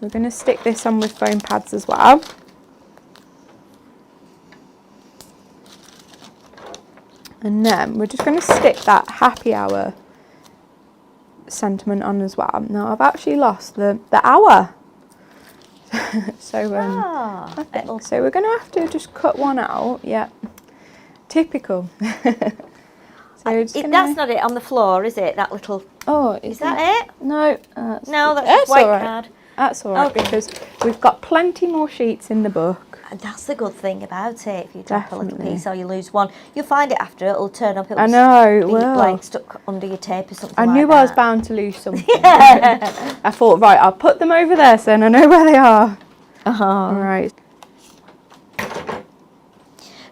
going to stick this on with foam pads as well. And then we're just going to stick that happy hour sentiment on as well. Now I've actually lost the hour. So so we're going to have to just cut one out. Yeah, typical. So that's not it on the floor, is it? That little. Oh, is that it? No, that's just white card. That's all right, because we've got plenty more sheets in the book. And that's the good thing about it. If you drop a little piece or you lose one, you'll find it after. It'll turn up. I know, it be will. Like stuck under your tape or something. I like knew that. I was bound to lose something. I thought, right, I'll put them over there so I know where they are. All right.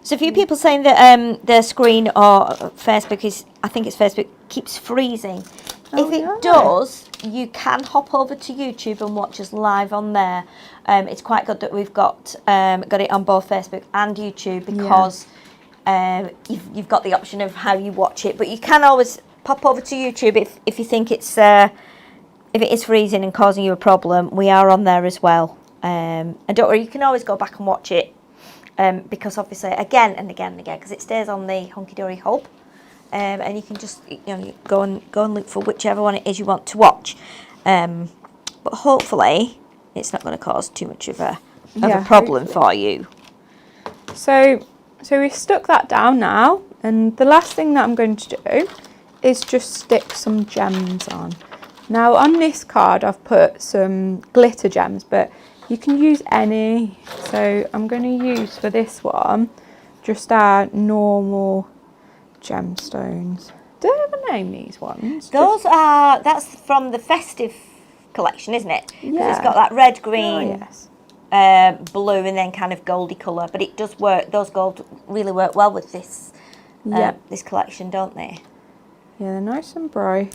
So a few people saying that their screen or Facebook I think it's Facebook, keeps freezing. If it does, you can hop over to YouTube and watch us live on there. It's quite good that we've got it on both Facebook and YouTube because you've got the option of how you watch it. But you can always pop over to YouTube if you think if it is freezing and causing you a problem. We are on there as well. And don't worry, you can always go back and watch it because obviously again and again and again because it stays on the Hunky Dory hub. And you can just go and look for whichever one it is you want to watch, but hopefully it's not going to cause too much of a problem for you. So we've stuck that down now, and the last thing that I'm going to do is just stick some gems on. Now on this card I've put some glitter gems, but you can use any. So I'm going to use for this one just our normal gemstones. Do I have a name, these ones? That's from the festive collection, isn't it? Yeah. It's got that red, green, blue, and then kind of goldy colour. But it does work. Those gold really work well with this this collection, don't they? Yeah, they're nice and bright.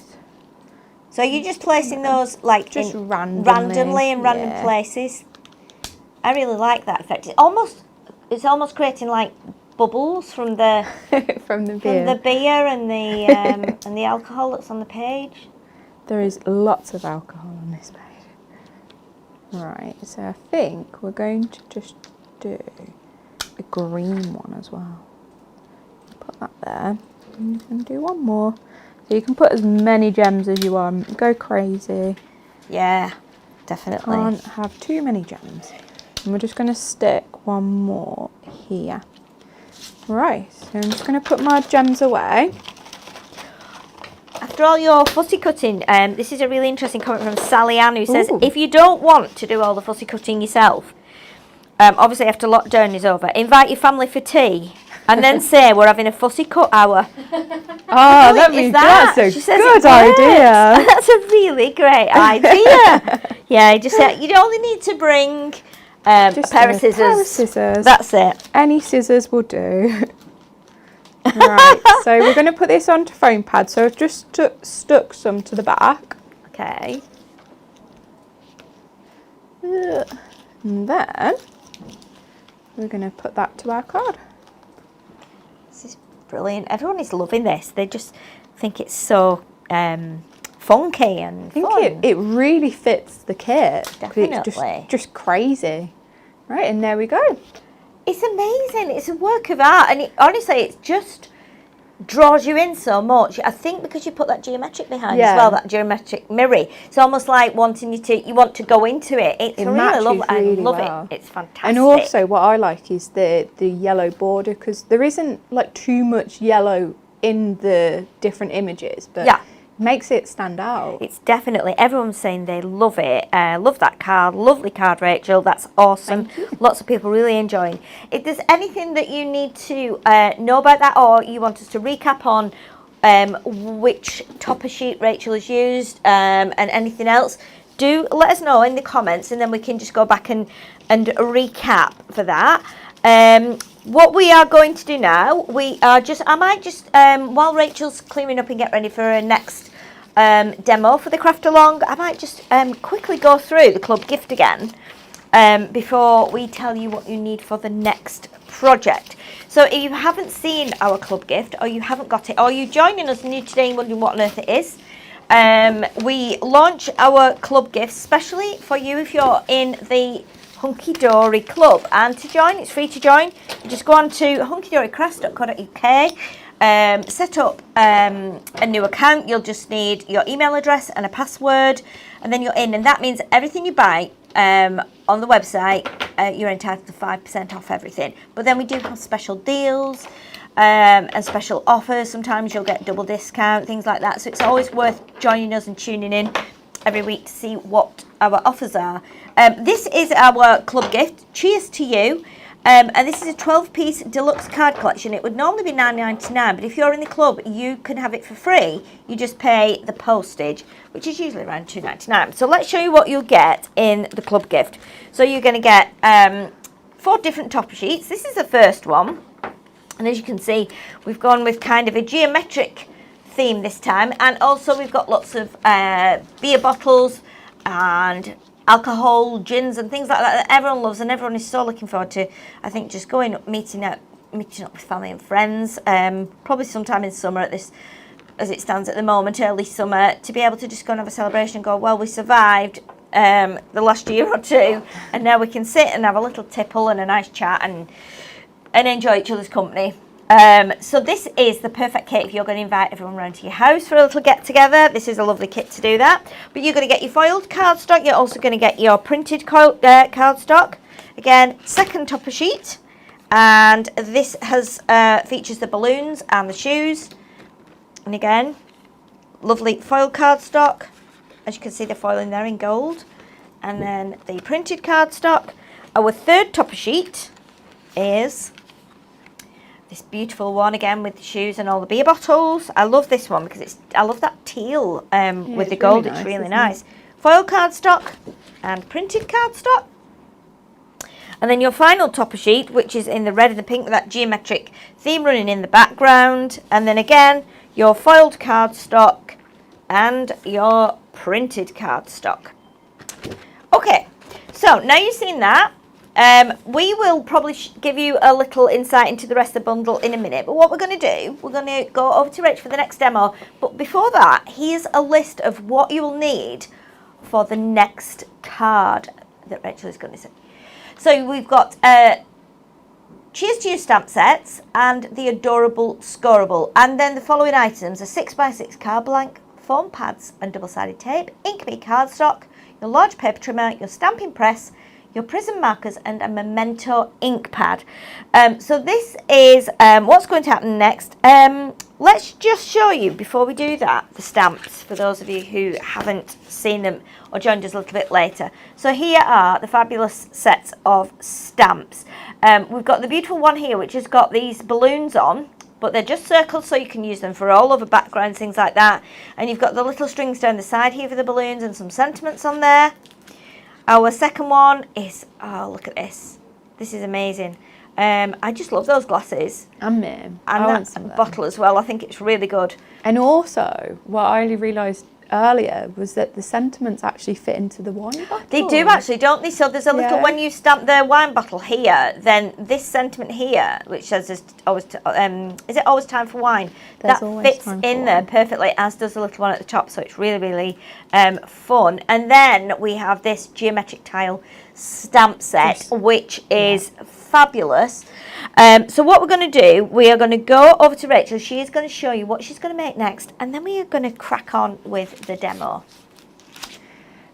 So you're just placing those like just randomly in random places. I really like that effect. It's almost creating like bubbles from the from the beer. from the beer and the and the alcohol that's on the page. There is lots of alcohol on this page. Right, so I think we're going to just do a green one as well. Put that there. And you can do one more. So you can put as many gems as you want. Go crazy. Yeah, definitely. Can't have too many gems. And we're just going to stick one more here. Right, so I'm just going to put my gems away. After all your fussy cutting, this is a really interesting comment from Sally Ann, who says, Ooh. if you don't want to do all the fussy cutting yourself, obviously after lockdown is over, invite your family for tea and then say we're having a fussy cut hour. Oh, that's a She says good it works. idea. That's a really great idea. Yeah, just say you only need to bring Just a pair of a pair of scissors. scissors. That's it. Any scissors will do. Right, so we're going to put this onto foam pad. So I've just stuck some to the back. Okay. And then we're going to put that to our card. This is brilliant. Everyone is loving this. They just think it's so funky and I think fun. it really fits the kit. 'Cause Definitely. It's just crazy. Right, and there we go. It's amazing. It's a work of art, and honestly, it just draws you in so much. I think because you put that geometric behind as well, that geometric mirror. It's almost like wanting you want to go into it. It's It really matches lovely. I really love well. it. It's fantastic. And also what I like is the yellow border, because there isn't like too much yellow in the different images, but Yeah. makes it stand out. It's definitely, everyone's saying they love it. Love that card. Lovely card, Rachel. That's awesome. Lots of people really enjoying. If there's anything that you need to know about that, or you want us to recap on which topper sheet Rachel has used and anything else, do let us know in the comments, and then we can just go back and recap for that. What we are going to do now, I might just, while Rachel's clearing up and get ready for her next demo for the craft along, I might just quickly go through the club gift again before we tell you what you need for the next project. So if you haven't seen our club gift, or you haven't got it, or you're joining us new today and wondering what on earth it is, we launch our club gift specially for you if you're in the Hunky Dory Club, and to join, it's free to join. You just go on to hunkydorycrafts.co.uk, set up a new account. You'll just need your email address and a password, and then you're in, and that means everything you buy on the website, you're entitled to 5% off everything. But then we do have special deals and special offers. Sometimes you'll get double discount, things like that. So it's always worth joining us and tuning in every week to see what our offers are. This is our club gift. Cheers to you. And this is a 12-piece deluxe card collection. It would normally be $9.99, but if you're in the club, you can have it for free. You just pay the postage, which is usually around $2.99. So let's show you what you'll get in the club gift. So you're going to get 4 different topper sheets. This is the first one. And as you can see, we've gone with kind of a geometric theme this time. And also we've got lots of beer bottles and alcohol, gins and things like that everyone loves, and everyone is so looking forward to, I think, just going up, meeting up with family and friends, probably sometime in summer at this, as it stands at the moment, early summer, to be able to just go and have a celebration and go, well, we survived the last year or two, and now we can sit and have a little tipple and a nice chat and enjoy each other's company. So this is the perfect kit if you're going to invite everyone around to your house for a little get together. This is a lovely kit to do that. But you're going to get your foiled cardstock. You're also going to get your printed cardstock. Again, second topper sheet. And this has features the balloons and the shoes. And again, lovely foiled cardstock. As you can see, the foil in there in gold. And then the printed cardstock. Our third topper sheet is this beautiful one again with the shoes and all the beer bottles. I love this one because I love that teal with the gold. Really it's nice, really isn't nice. Foil cardstock and printed cardstock. And then your final topper sheet, which is in the red and the pink with that geometric theme running in the background. And then again, your foiled cardstock and your printed cardstock. Okay, so now you've seen that, We will probably give you a little insight into the rest of the bundle in a minute. But what we're going to do, we're going to go over to Rach for the next demo. But before that, here's a list of what you will need for the next card that Rachel is going to say. So we've got Cheers to You stamp sets and the adorable Scoreable. And then the following items are 6x6 card blank, foam pads and double-sided tape, Ink Me cardstock, your large paper trimmer, your stamping press, your prism markers and a memento ink pad. So this is what's going to happen next. Let's just show you, before we do that, the stamps, for those of you who haven't seen them or joined us a little bit later. So here are the fabulous sets of stamps. We've got the beautiful one here, which has got these balloons on, but they're just circles, so you can use them for all over backgrounds, things like that. And you've got the little strings down the side here for the balloons and some sentiments on there. Our second one is, oh, look at this. This is amazing. I just love those glasses. And me. And I want that some of them. bottle as well. I think it's really good. And also, what I only realised earlier was that the sentiments actually fit into the wine bottle. They do actually, don't they? So there's a little, Yeah. when you stamp the wine bottle here, then this sentiment here, which says is it always time for wine? There's that always fits time for in there wine. perfectly, as does the little one at the top. So it's really, really fun. And then we have this geometric tile stamp set, which is fabulous. So what we're going to do, we are going to go over to Rachel. She is going to show you what she's going to make next, and then we are going to crack on with the demo.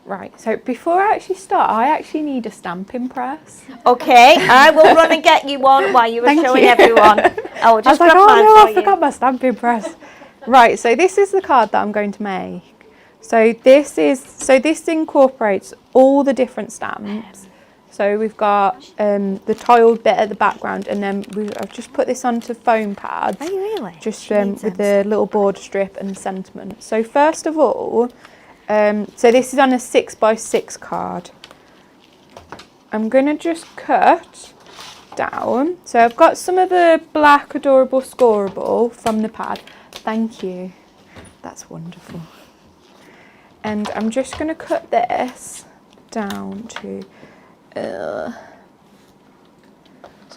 Right, so before I actually start, I actually need a stamping press. Okay, I will run and get you one while you were Thank showing you. everyone. I will I was just like, grab oh mine no, for I you. forgot my stamping press. Right, so this is the card that I'm going to make. So this incorporates all the different stamps. So we've got the tiled bit at the background, and then I've just put this onto foam pads. Are you really? Just She needs with them. the little border strip and sentiment. So first of all, so this is on a 6x6 card. I'm going to just cut down. So I've got some of the black adorable Scoreable from the pad. Thank you. That's wonderful. And I'm just going to cut this down to... so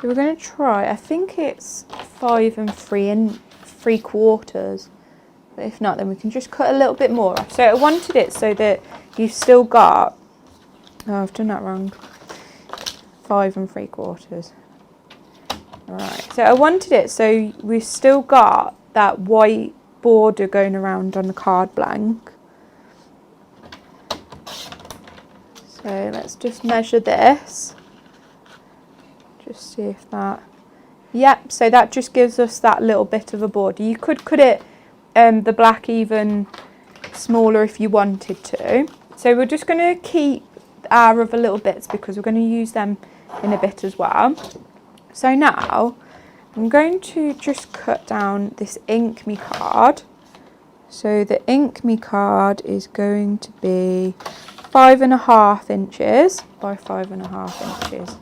we're going to try, I think it's 5 3/4. But if not, then we can just cut a little bit more off. So I wanted it so that you've still got, oh, I've done that wrong. 5 3/4. Right, so I wanted it so we've still got that white border going around on the card blank. So let's just measure this. Just see if that, yep, so that just gives us that little bit of a border. You could cut it the black even smaller if you wanted to. So we're just going to keep our other little bits because we're going to use them in a bit as well. So now I'm going to just cut down this Ink Me card. So the Ink Me card is going to be 5.5 inches by 5.5 inches.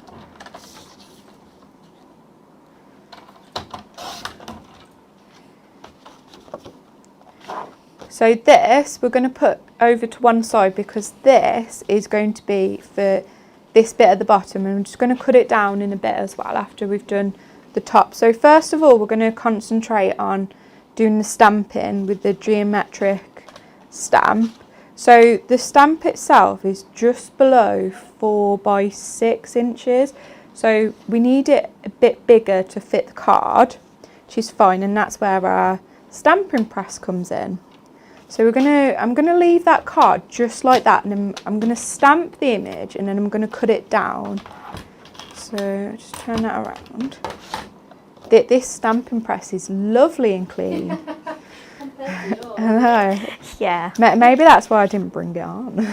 So this we're going to put over to one side because this is going to be for this bit at the bottom, and I'm just going to cut it down in a bit as well after we've done the top. So first of all, we're going to concentrate on doing the stamping with the geometric stamp. So the stamp itself is just below 4x6 inches. So we need it a bit bigger to fit the card, which is fine, and that's where our stamping press comes in. So I'm gonna leave that card just like that, and then I'm gonna stamp the image, and then I'm gonna cut it down. So just turn that around. This stamping press is lovely and clean. I know. Yeah. Maybe that's why I didn't bring it on.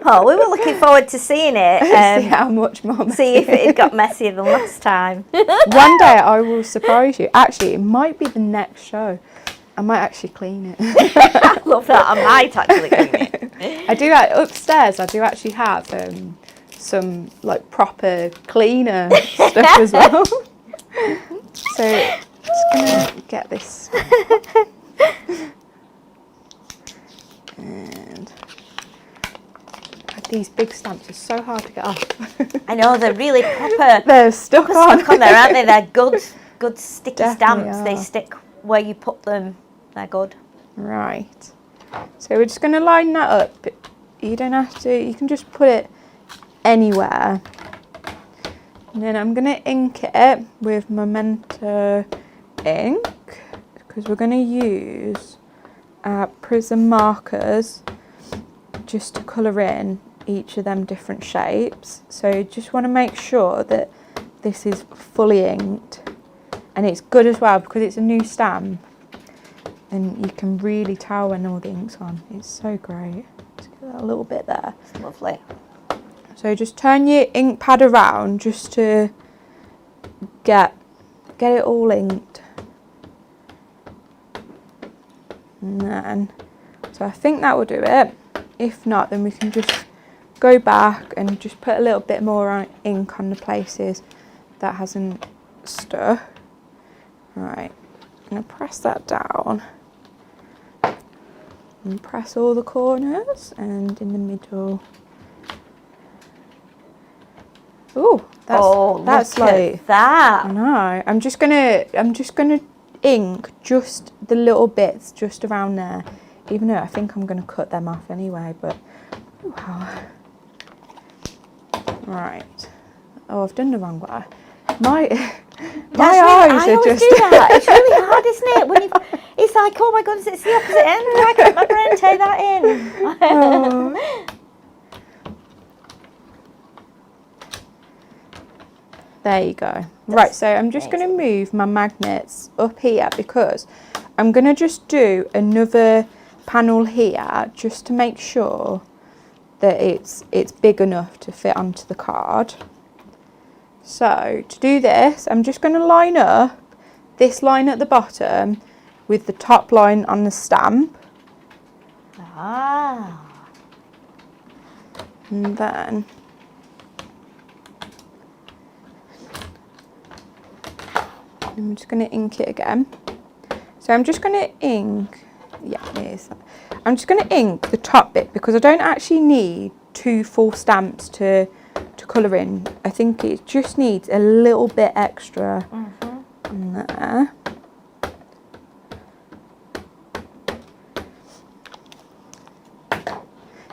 Oh, we were looking forward to seeing it. See how much more messy. See if it got messier than last time. One day I will surprise you. Actually, it might be the next show. I might actually clean it. I love that. I might actually clean it. I do upstairs. I do actually have some like proper cleaner stuff as well. So just gonna get this, and I these big stamps are so hard to get off. I know, they're really proper. They're stuck on. Stuck on there, aren't they? They're good sticky Definitely stamps. They are. stick where you put them. They're good. Right. So we're just going to line that up. You don't have to, you can just put it anywhere. And then I'm going to ink it with Memento ink because we're going to use our prism markers just to colour in each of them different shapes. So you just want to make sure that this is fully inked, and it's good as well because it's a new stamp and you can really tell when all the ink's on. It's so great. Just get that a little bit there. It's lovely. So just turn your ink pad around just to get it all inked. And then, so I think that will do it. If not, then we can just go back and just put a little bit more ink on the places that hasn't stuck. Right, I'm going to press that down and press all the corners and in the middle. Ooh, that's look like at that. I know. I'm just gonna ink just the little bits just around there, even though I think I'm gonna cut them off anyway. But wow. Right. Oh, I've done the wrong way. My eyes are just. Do that. It's really hard, isn't it? When it's like, oh my goodness, it's the opposite end. Why can't my brain take that in? Oh. There you go. Right, so I'm just going to move my magnets up here because I'm going to just do another panel here just to make sure that it's big enough to fit onto the card. So to do this, I'm just going to line up this line at the bottom with the top line on the stamp. Ah. And then I'm just going to ink it again. So I'm just going to ink, yeah, it is. I'm just going to ink the top bit because I don't actually need 2 full stamps to colour in. I think it just needs a little bit extra on there.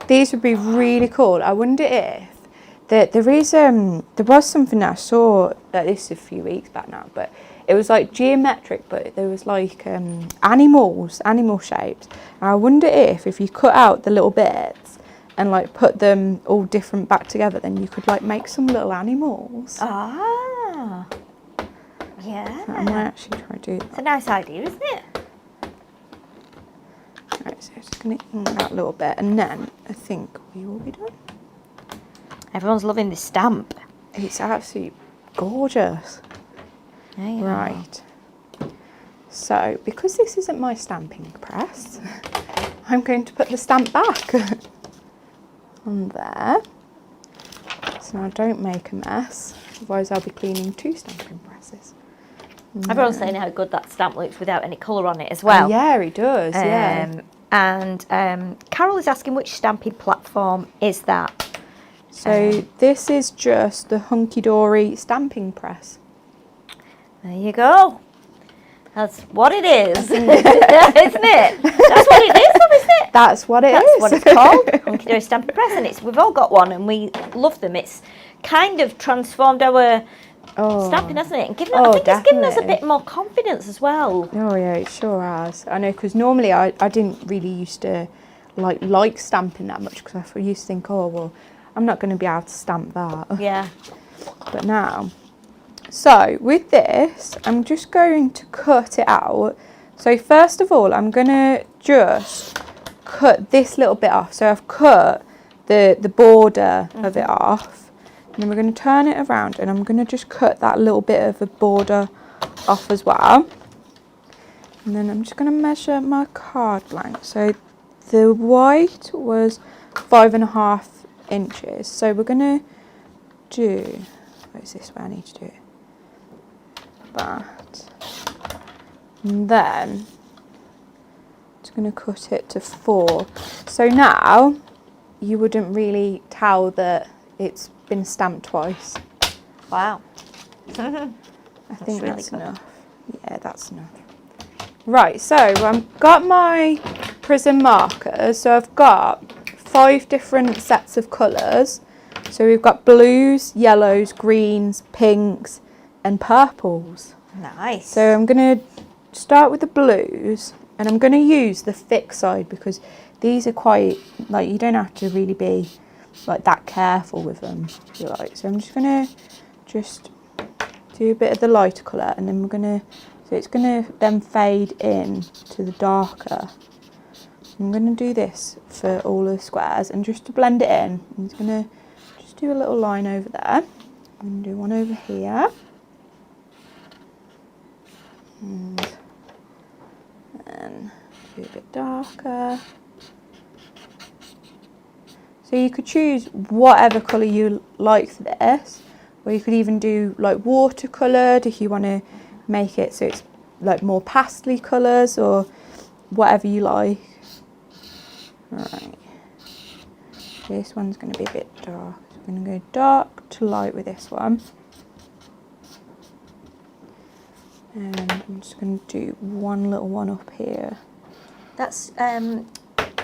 These would be really cool. I wonder if there was something that I saw, this is a few weeks back now, but it was like geometric, but there was like animal shapes. And I wonder if you cut out the little bits and like put them all different back together, then you could like make some little animals. Ah. Yeah. I might actually try to do that. It's a nice idea, isn't it? Right, so I'm just going to ink that little bit, and then I think we will be done. Everyone's loving this stamp. It's absolutely gorgeous. Right. So, because this isn't my stamping press, I'm going to put the stamp back on there, so I don't make a mess. Otherwise, I'll be cleaning 2 stamping presses. Everyone's saying how good that stamp looks without any colour on it as well. Yeah, it does. Yeah. And Carol is asking which stamping platform is that? So this is just the Hunky Dory stamping press. There you go. That's what it is, isn't it? That's what it is, though, isn't it? That's what it is. That's what it's called, Hunky Dory stamping press, and we've all got one, and we love them. It's kind of transformed our stamping, hasn't it? And I think it's given us a bit more confidence as well. Oh yeah, it sure has. I know, because normally I didn't really used to like stamping that much, because I used to think, oh well, I'm not going to be able to stamp that. Yeah. But now, so with this, I'm just going to cut it out. So first of all, I'm going to just cut this little bit off. So I've cut the border of it off. And then we're going to turn it around, and I'm going to just cut that little bit of a border off as well. And then I'm just going to measure my card blank. So the white was 5.5 inches. So we're going to do, where is this where I need to do it? That. And then I'm just going to cut it to 4. So now you wouldn't really tell that it's been stamped twice. Wow. I think really that's good. enough. Yeah, that's enough. Right, so I've got my prism markers. So I've got 5 different sets of colours. So we've got blues, yellows, greens, pinks and purples. Nice. So I'm going to start with the blues, and I'm going to use the thick side because these are quite, like, you don't have to really be like that careful with them, if you like. So I'm just going to do a bit of the lighter colour, and then we're going to, so it's going to then fade in to the darker. I'm going to do this for all the squares, and just to blend it in, I'm just going to just do a little line over there. I'm going to do one over here. And then do a bit darker. So you could choose whatever colour you like for this, or you could even do like watercoloured if you want to make it so it's like more pastel colours or whatever you like. Right, this one's going to be a bit dark, so I'm going to go dark to light with this one. And I'm just going to do one little one up here. That's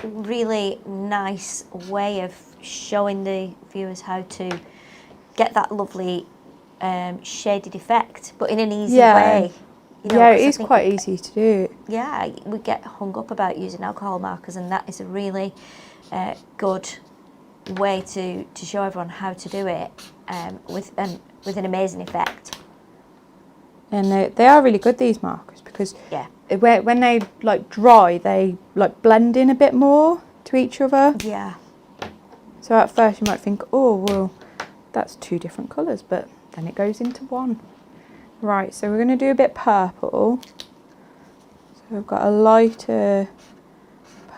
really nice way of showing the viewers how to get that lovely shaded effect, but in an easy way. You know, yeah, 'cause it I is think quite easy to do. Yeah, we get hung up about using alcohol markers, and that is a really good way to show everyone how to do it with an amazing effect. And they are really good, these markers, because Yeah. when they like dry, they like blend in a bit more to each other. Yeah. So at first you might think, oh well, that's 2 different colours, but then it goes into one. Right, so we're going to do a bit purple. So I've got a lighter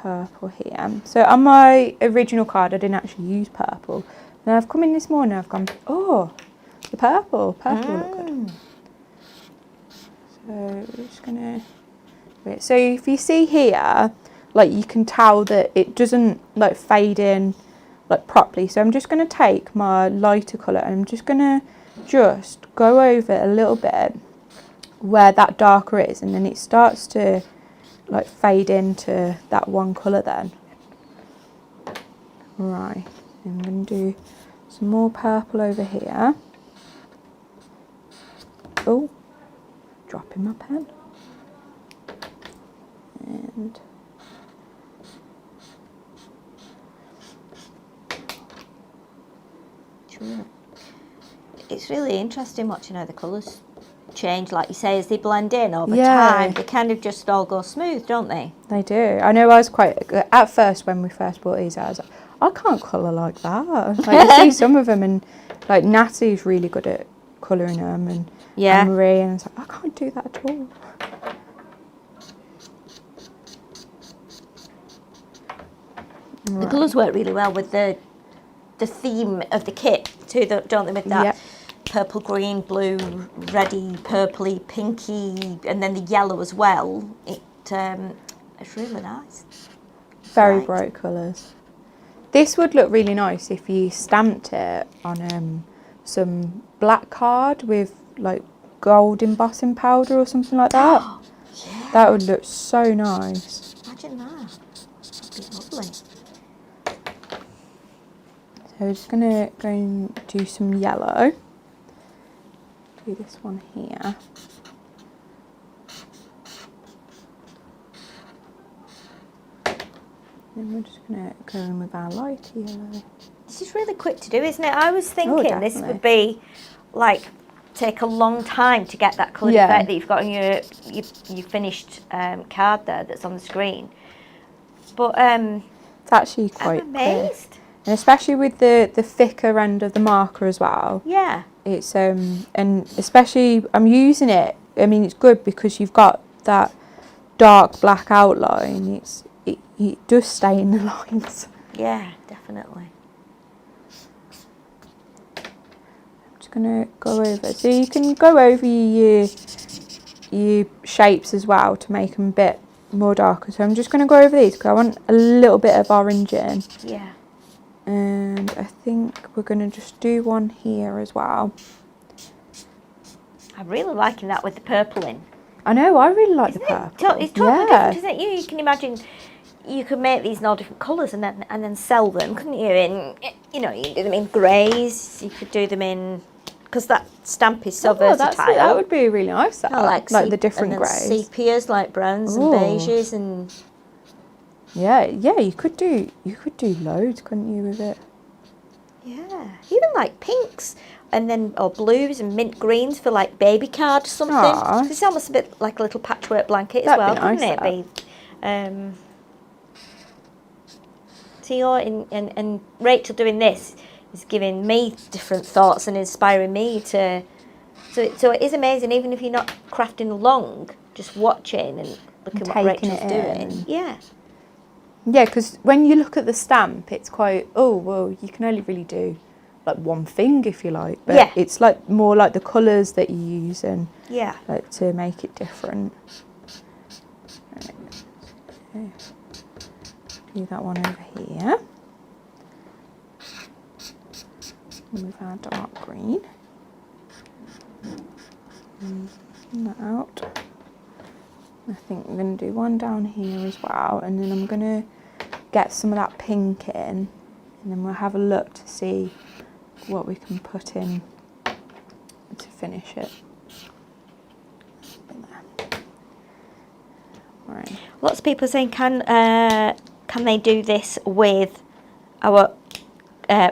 purple here. So on my original card I didn't actually use purple. Now I've come in this morning, I've gone, oh, the purple will look good. So we're just gonna, so if you see here, like you can tell that it doesn't like fade in like properly. So I'm just gonna take my lighter colour and I'm just gonna just go over a little bit where that darker is, and then it starts to like fade into that one colour then. Right, I'm gonna do some more purple over here. Oh, dropping my pen. And Sure. It's really interesting watching how the colours change, like you say, as they blend in over time. They kind of just all go smooth, don't they? They do. I know I was quite, at first when we first bought these out, I was like, I can't colour like that. Like you see some of them, and like Natalie's really good at colouring them, and Marie, and I was like, I can't do that at all. The colours work really well with the theme of the kit too, don't they? With that purple, green, blue, reddy, purpley, pinky, and then the yellow as well. It's really nice. Very bright colours. This would look really nice if you stamped it on some black card with like gold embossing powder or something like that. Yeah. That would look so nice. Imagine that. That'd be lovely. So we're just going to go and do some yellow. Do this one here. Then we're just going to go in with our lighter yellow. This is really quick to do, isn't it? I was thinking this definitely. would be like take a long time to get that coloured effect that you've got on your finished card there that's on the screen. But it's actually quite I'm amazed. quick. And especially with the thicker end of the marker as well. Yeah. It's and especially I'm using it. I mean, it's good because you've got that dark black outline. It does stay in the lines. Yeah, definitely. I'm just gonna go over. So you can go over your shapes as well to make them a bit more darker. So I'm just gonna go over these because I want a little bit of orange in. Yeah. And I think we're going to just do one here as well. I'm really liking that with the purple in. I know, I really like Isn't the purple. It's totally different, isn't it? You can imagine you could make these in all different colours and then sell them, couldn't you? In, you know, you could do them in greys, you could do them in, because that stamp is so versatile. That would be really nice. I like the different and then greys. sepias, like browns and Ooh. beiges and. Yeah, you could do loads, couldn't you, with it? Yeah, even like pinks and then or blues and mint greens for like baby card or something. Aww. So it's almost a bit like a little patchwork blanket That'd as well, be nice, couldn't it? So you're and Rachel doing this is giving me different thoughts and inspiring me to. So it is amazing, even if you're not crafting along, just watching and looking what Rachel's doing. Yeah. Yeah, because when you look at the stamp, it's quite, oh, well, you can only really do like one thing if you like. But yeah. It's like more like the colours that you use and yeah. like to make it different. Okay. Do that one over here. With our dark green. Bring that out. I think I'm going to do one down here as well, and then I'm going to get some of that pink in, and then we'll have a look to see what we can put in to finish it. Right. Lots of people are saying, can they do this with our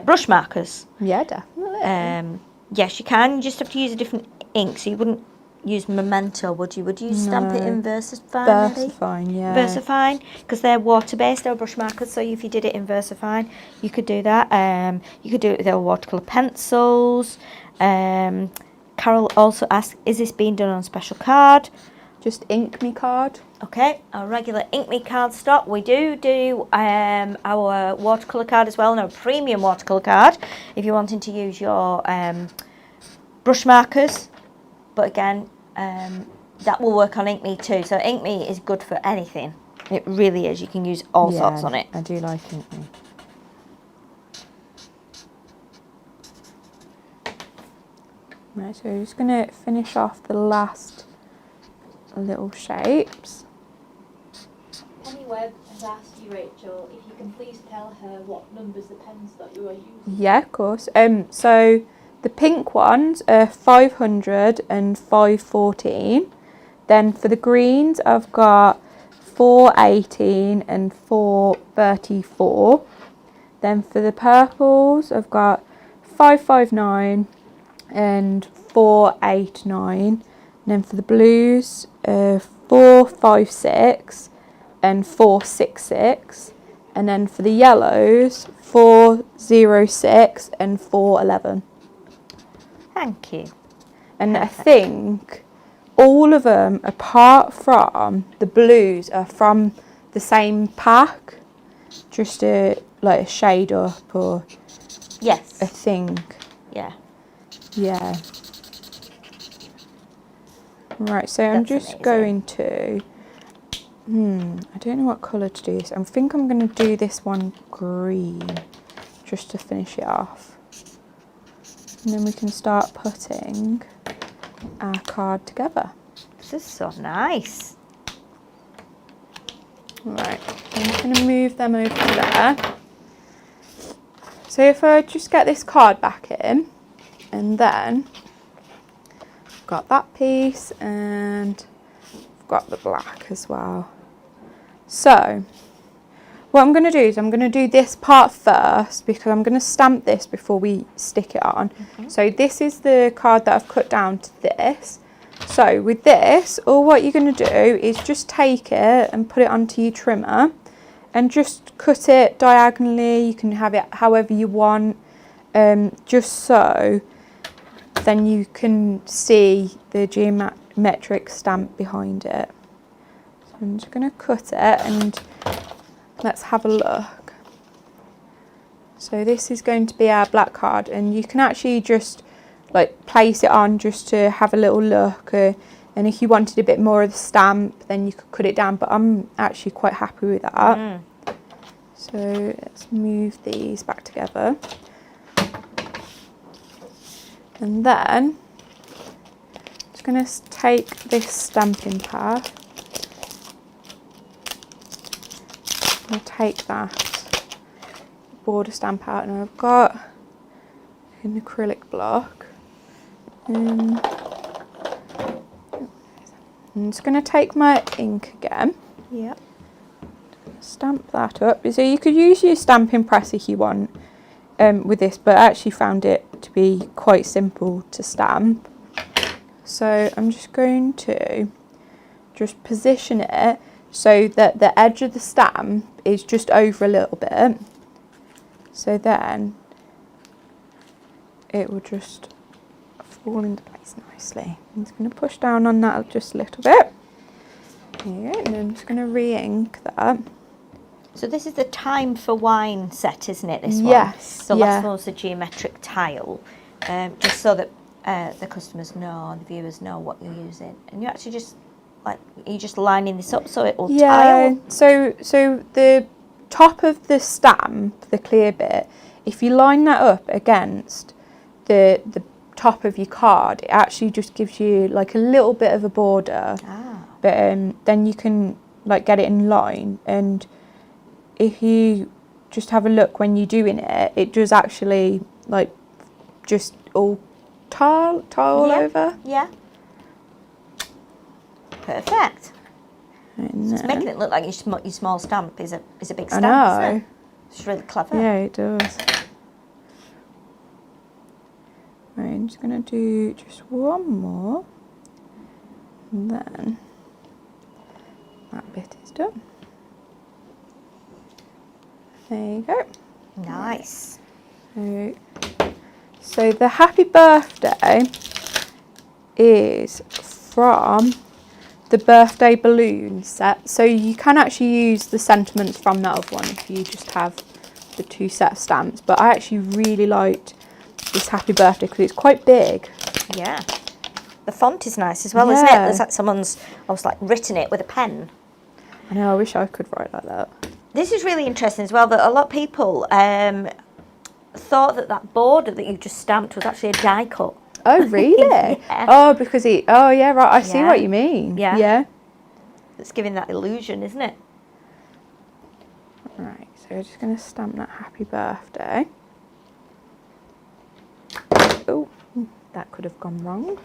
brush markers? Yeah, definitely. Yes, you can. You just have to use a different ink, so you wouldn't use Memento, would you? Would you stamp it in VersaFine? VersaFine, yeah. VersaFine, because they're water-based, they're brush markers, so if you did it in VersaFine, you could do that. You could do it with our watercolour pencils. Carol also asked, is this being done on a special card? Just Ink Me card. Okay, our regular Ink Me card stock. We do our watercolour card as well, and our premium watercolour card, if you're wanting to use your brush markers. But again, that will work on Ink Me too. So Ink Me is good for anything. It really is. You can use all sorts on it. I do like Ink Me. Right, so we're just going to finish off the last little shapes. Penny Webb has asked you, Rachel, if you can please tell her what numbers the pens that you are using. Yeah, of course. So the pink ones are 500 and 514. Then for the greens, I've got 418 and 434. Then for the purples, I've got 559 and 489. And then for the blues, 456 and 466. And then for the yellows, 406 and 411. Thank you. And I think all of them, apart from the blues, are from the same pack, just a shade up or Yes. a thing. Yeah. Yeah. Right, so I'm just amazing. going to, I don't know what colour to do this. I think I'm going to do this one green, just to finish it off. And then we can start putting our card together. This is so nice. Right, I'm just going to move them over to there. So if I just get this card back in, and then I've got that piece and I've got the black as well. So what I'm going to do is I'm going to do this part first, because I'm going to stamp this before we stick it on. So this is the card that I've cut down to this. So with this, all what you're going to do is just take it and put it onto your trimmer and just cut it diagonally. You can have it however you want, just so then you can see the geometric stamp behind it. So I'm just going to cut it and let's have a look. So this is going to be our black card, and you can actually just place it on just to have a little look, and if you wanted a bit more of the stamp then you could cut it down, but I'm actually quite happy with that. So let's move these back together. And then I'm just going to take this stamping pad. I'll take that border stamp out, and I've got an acrylic block. I'm just going to take my ink again. Yep. Stamp that up. So you could use your stamping press if you want with this, but I actually found it to be quite simple to stamp. So I'm just going to just position it so that the edge of the stamp is just over a little bit. So then it will just fall into place nicely. I'm just going to push down on that just a little bit. There you go, and I'm just going to re-ink that. So this is the Time for Wine set, isn't it, this one? Yes. So yeah. last one was the geometric tile, just so that the customers know, the viewers know what you're using. And you actually just, like, you're just lining this up so it will tile. So the top of the stamp, the clear bit, if you line that up against the top of your card, it actually just gives you like a little bit of a border. But then you can like get it in line, and if you just have a look when you're doing it, it does actually like just all tile over. Yeah. Perfect. And It's making it look like your small stamp is a big I stamp, know. isn't it? It's really clever. Yeah, it does. Right, I'm just going to do just one more, and then that bit is done. There you go. Nice. So the happy birthday is from the birthday balloon set. So you can actually use the sentiments from that other one if you just have the two set of stamps. But I actually really liked this happy birthday because it's quite big. Yeah. The font is nice as well, isn't it? There's like someone's written it with a pen. I know, I wish I could write like that. This is really interesting as well, that a lot of people thought that border that you just stamped was actually a die cut. Oh, really? Yeah. Oh, because oh, yeah, right, I see what you mean. Yeah. Yeah. It's giving that illusion, isn't it? Right, so we're just going to stamp that happy birthday. Oh, that could have gone wrong.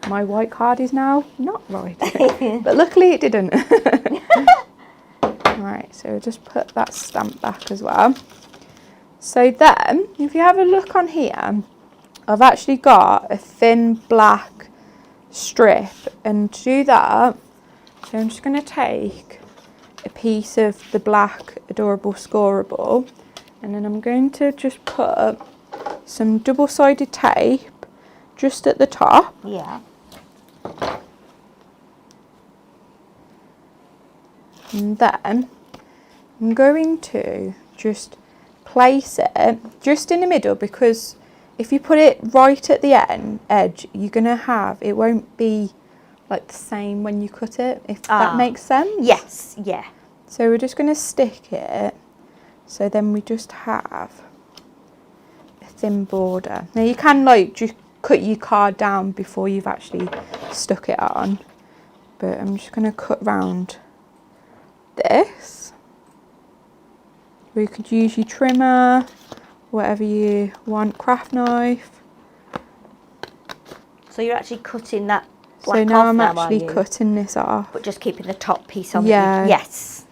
My white card is now not right. But luckily it didn't. Right, so we'll just put that stamp back as well. So then, if you have a look on here, I've actually got a thin black strip, and to do that, so I'm just going to take a piece of the black Adorable Scoreable, and then I'm going to just put some double-sided tape just at the top. Yeah. And then I'm going to just place it just in the middle, because if you put it right at the edge, you're going to have, it won't be like the same when you cut it, if that makes sense. Yes, yeah. So we're just going to stick it, so then we just have a thin border. Now you can like just cut your card down before you've actually stuck it on, but I'm just going to cut round this. Or you could use your trimmer, whatever you want, craft knife. So you're actually cutting that black So now off I'm now, are actually you? cutting this off. But just keeping the top piece on. Yeah. Yes.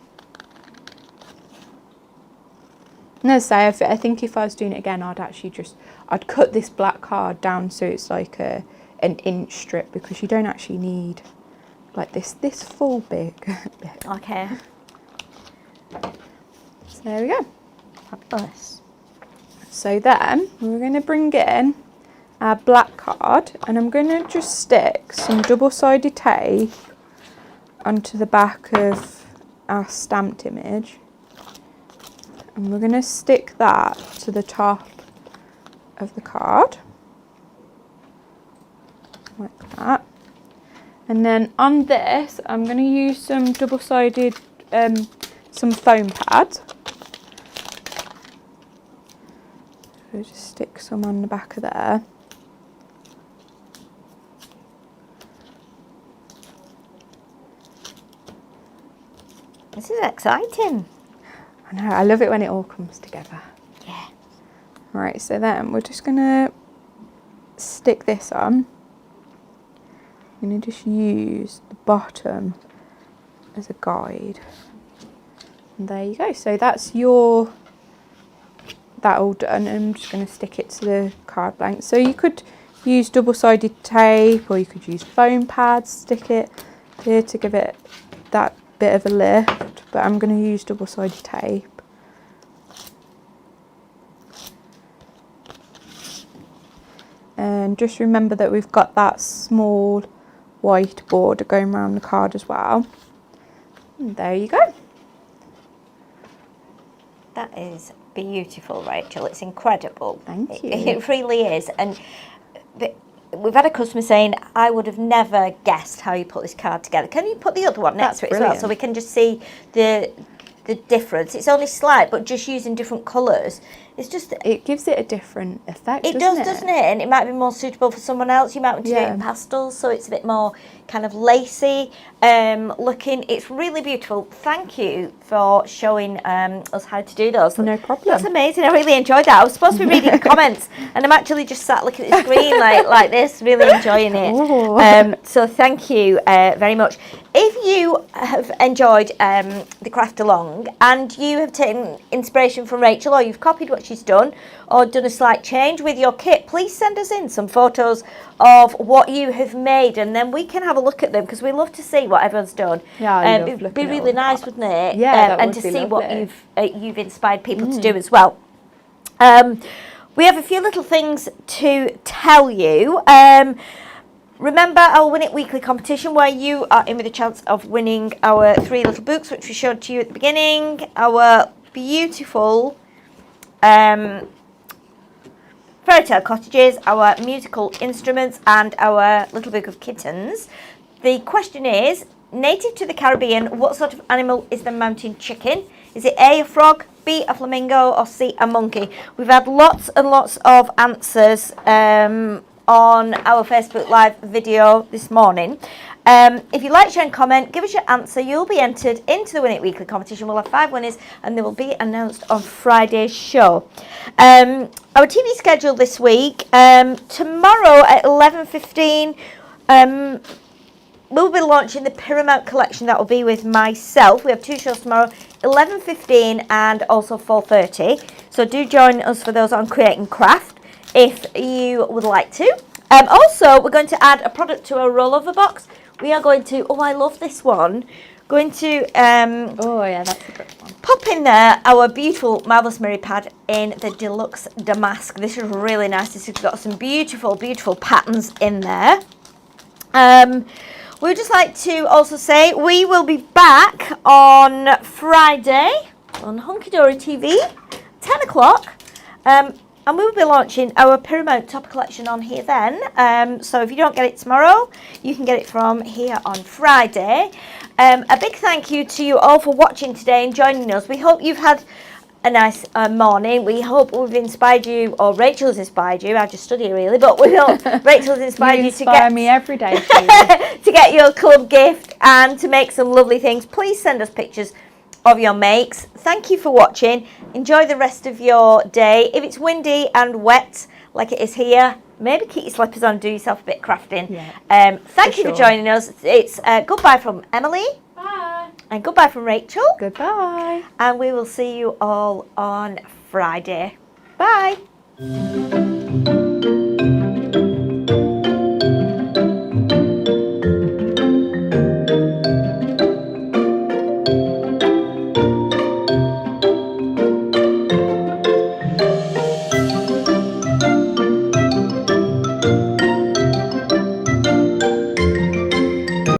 And as I say, I think if I was doing it again, I'd cut this black card down so it's like an inch strip, because you don't actually need like this full big bit. Okay. So there we go. Fabulous. So then we're going to bring in our black card, and I'm going to just stick some double-sided tape onto the back of our stamped image, and we're going to stick that to the top of the card like that. And then on this I'm going to use some double-sided some foam pads. So just stick some on the back of there. This is exciting. I know, I love it when it all comes together. Yeah. Right, so then we're just gonna stick this on. I'm gonna just use the bottom as a guide. And there you go. So that's that all done. And I'm just gonna stick it to the card blank. So you could use double-sided tape, or you could use foam pads, stick it here to give it that bit of a lift, but I'm gonna use double-sided tape. And just remember that we've got that small white border going around the card as well. And there you go. That is beautiful, Rachel. It's incredible. Thank you. It really is. And we've had a customer saying, I would have never guessed how you put this card together. Can you put the other one next to it as well, so we can just see the difference? It's only slight, but just using different colours, it's just, it gives it a different effect. it does, doesn't it? And it might be more suitable for someone else. You might want to do it in pastels, so it's a bit more kind of lacy looking. It's really beautiful. Thank you for showing us how to do those. No problem. That's amazing. I really enjoyed that. I was supposed to be reading the comments, and I'm actually just sat looking at the screen like this, really enjoying it. So thank you very much. If you have enjoyed the craft along and you have taken inspiration from Rachel, or you've copied what she's done, or done a slight change with your kit, please send us in some photos of what you have made, and then we can have a look at them, because we love to see what everyone's done. Yeah, it'd be really nice, wouldn't it? Yeah, and to see what lovely. you've inspired people to do as well. We have a few little things to tell you. Remember our Win It Weekly competition, where you are in with a chance of winning our 3 little books, which we showed to you at the beginning. Our beautiful fairy tale cottages, our musical instruments, and our little book of kittens. The question is, native to the Caribbean, what sort of animal is the mountain chicken? Is it A, a frog, B, a flamingo, or C, a monkey? We've had lots and lots of answers on our Facebook Live video this morning. If you like, share and comment, give us your answer. You'll be entered into the Win It Weekly competition. We'll have 5 winners, and they will be announced on Friday's show. Our TV schedule this week, tomorrow at 11:15, we'll be launching the Paramount collection. That will be with myself. We have 2 shows tomorrow, 11:15 and also 4:30. So do join us for those on Create and Craft if you would like to. Also, we're going to add a product to our rollover box. We are going to, I love this one, going to oh yeah, that's a good one. pop in there our beautiful Marvellous Mirror Pad in the Deluxe Damask. This is really nice. This has got some beautiful, beautiful patterns in there. We would just like to also say we will be back on Friday on Hunky Dory TV, 10 o'clock. And we will be launching our Paramount Top collection on here then. So if you don't get it tomorrow, you can get it from here on Friday. A big thank you to you all for watching today and joining us. We hope you've had a nice morning. We hope we've inspired you, or Rachel's inspired you. I just study really, but we hope Rachel's inspired you to get me every day to get your club gift and to make some lovely things. Please send us pictures of your makes. Thank you for watching. Enjoy the rest of your day. If it's windy and wet like it is here, maybe keep your slippers on, do yourself a bit of crafting. Thank you for joining us. It's goodbye from Emily. Bye. And goodbye from Rachel. Goodbye. And we will see you all on Friday. Bye.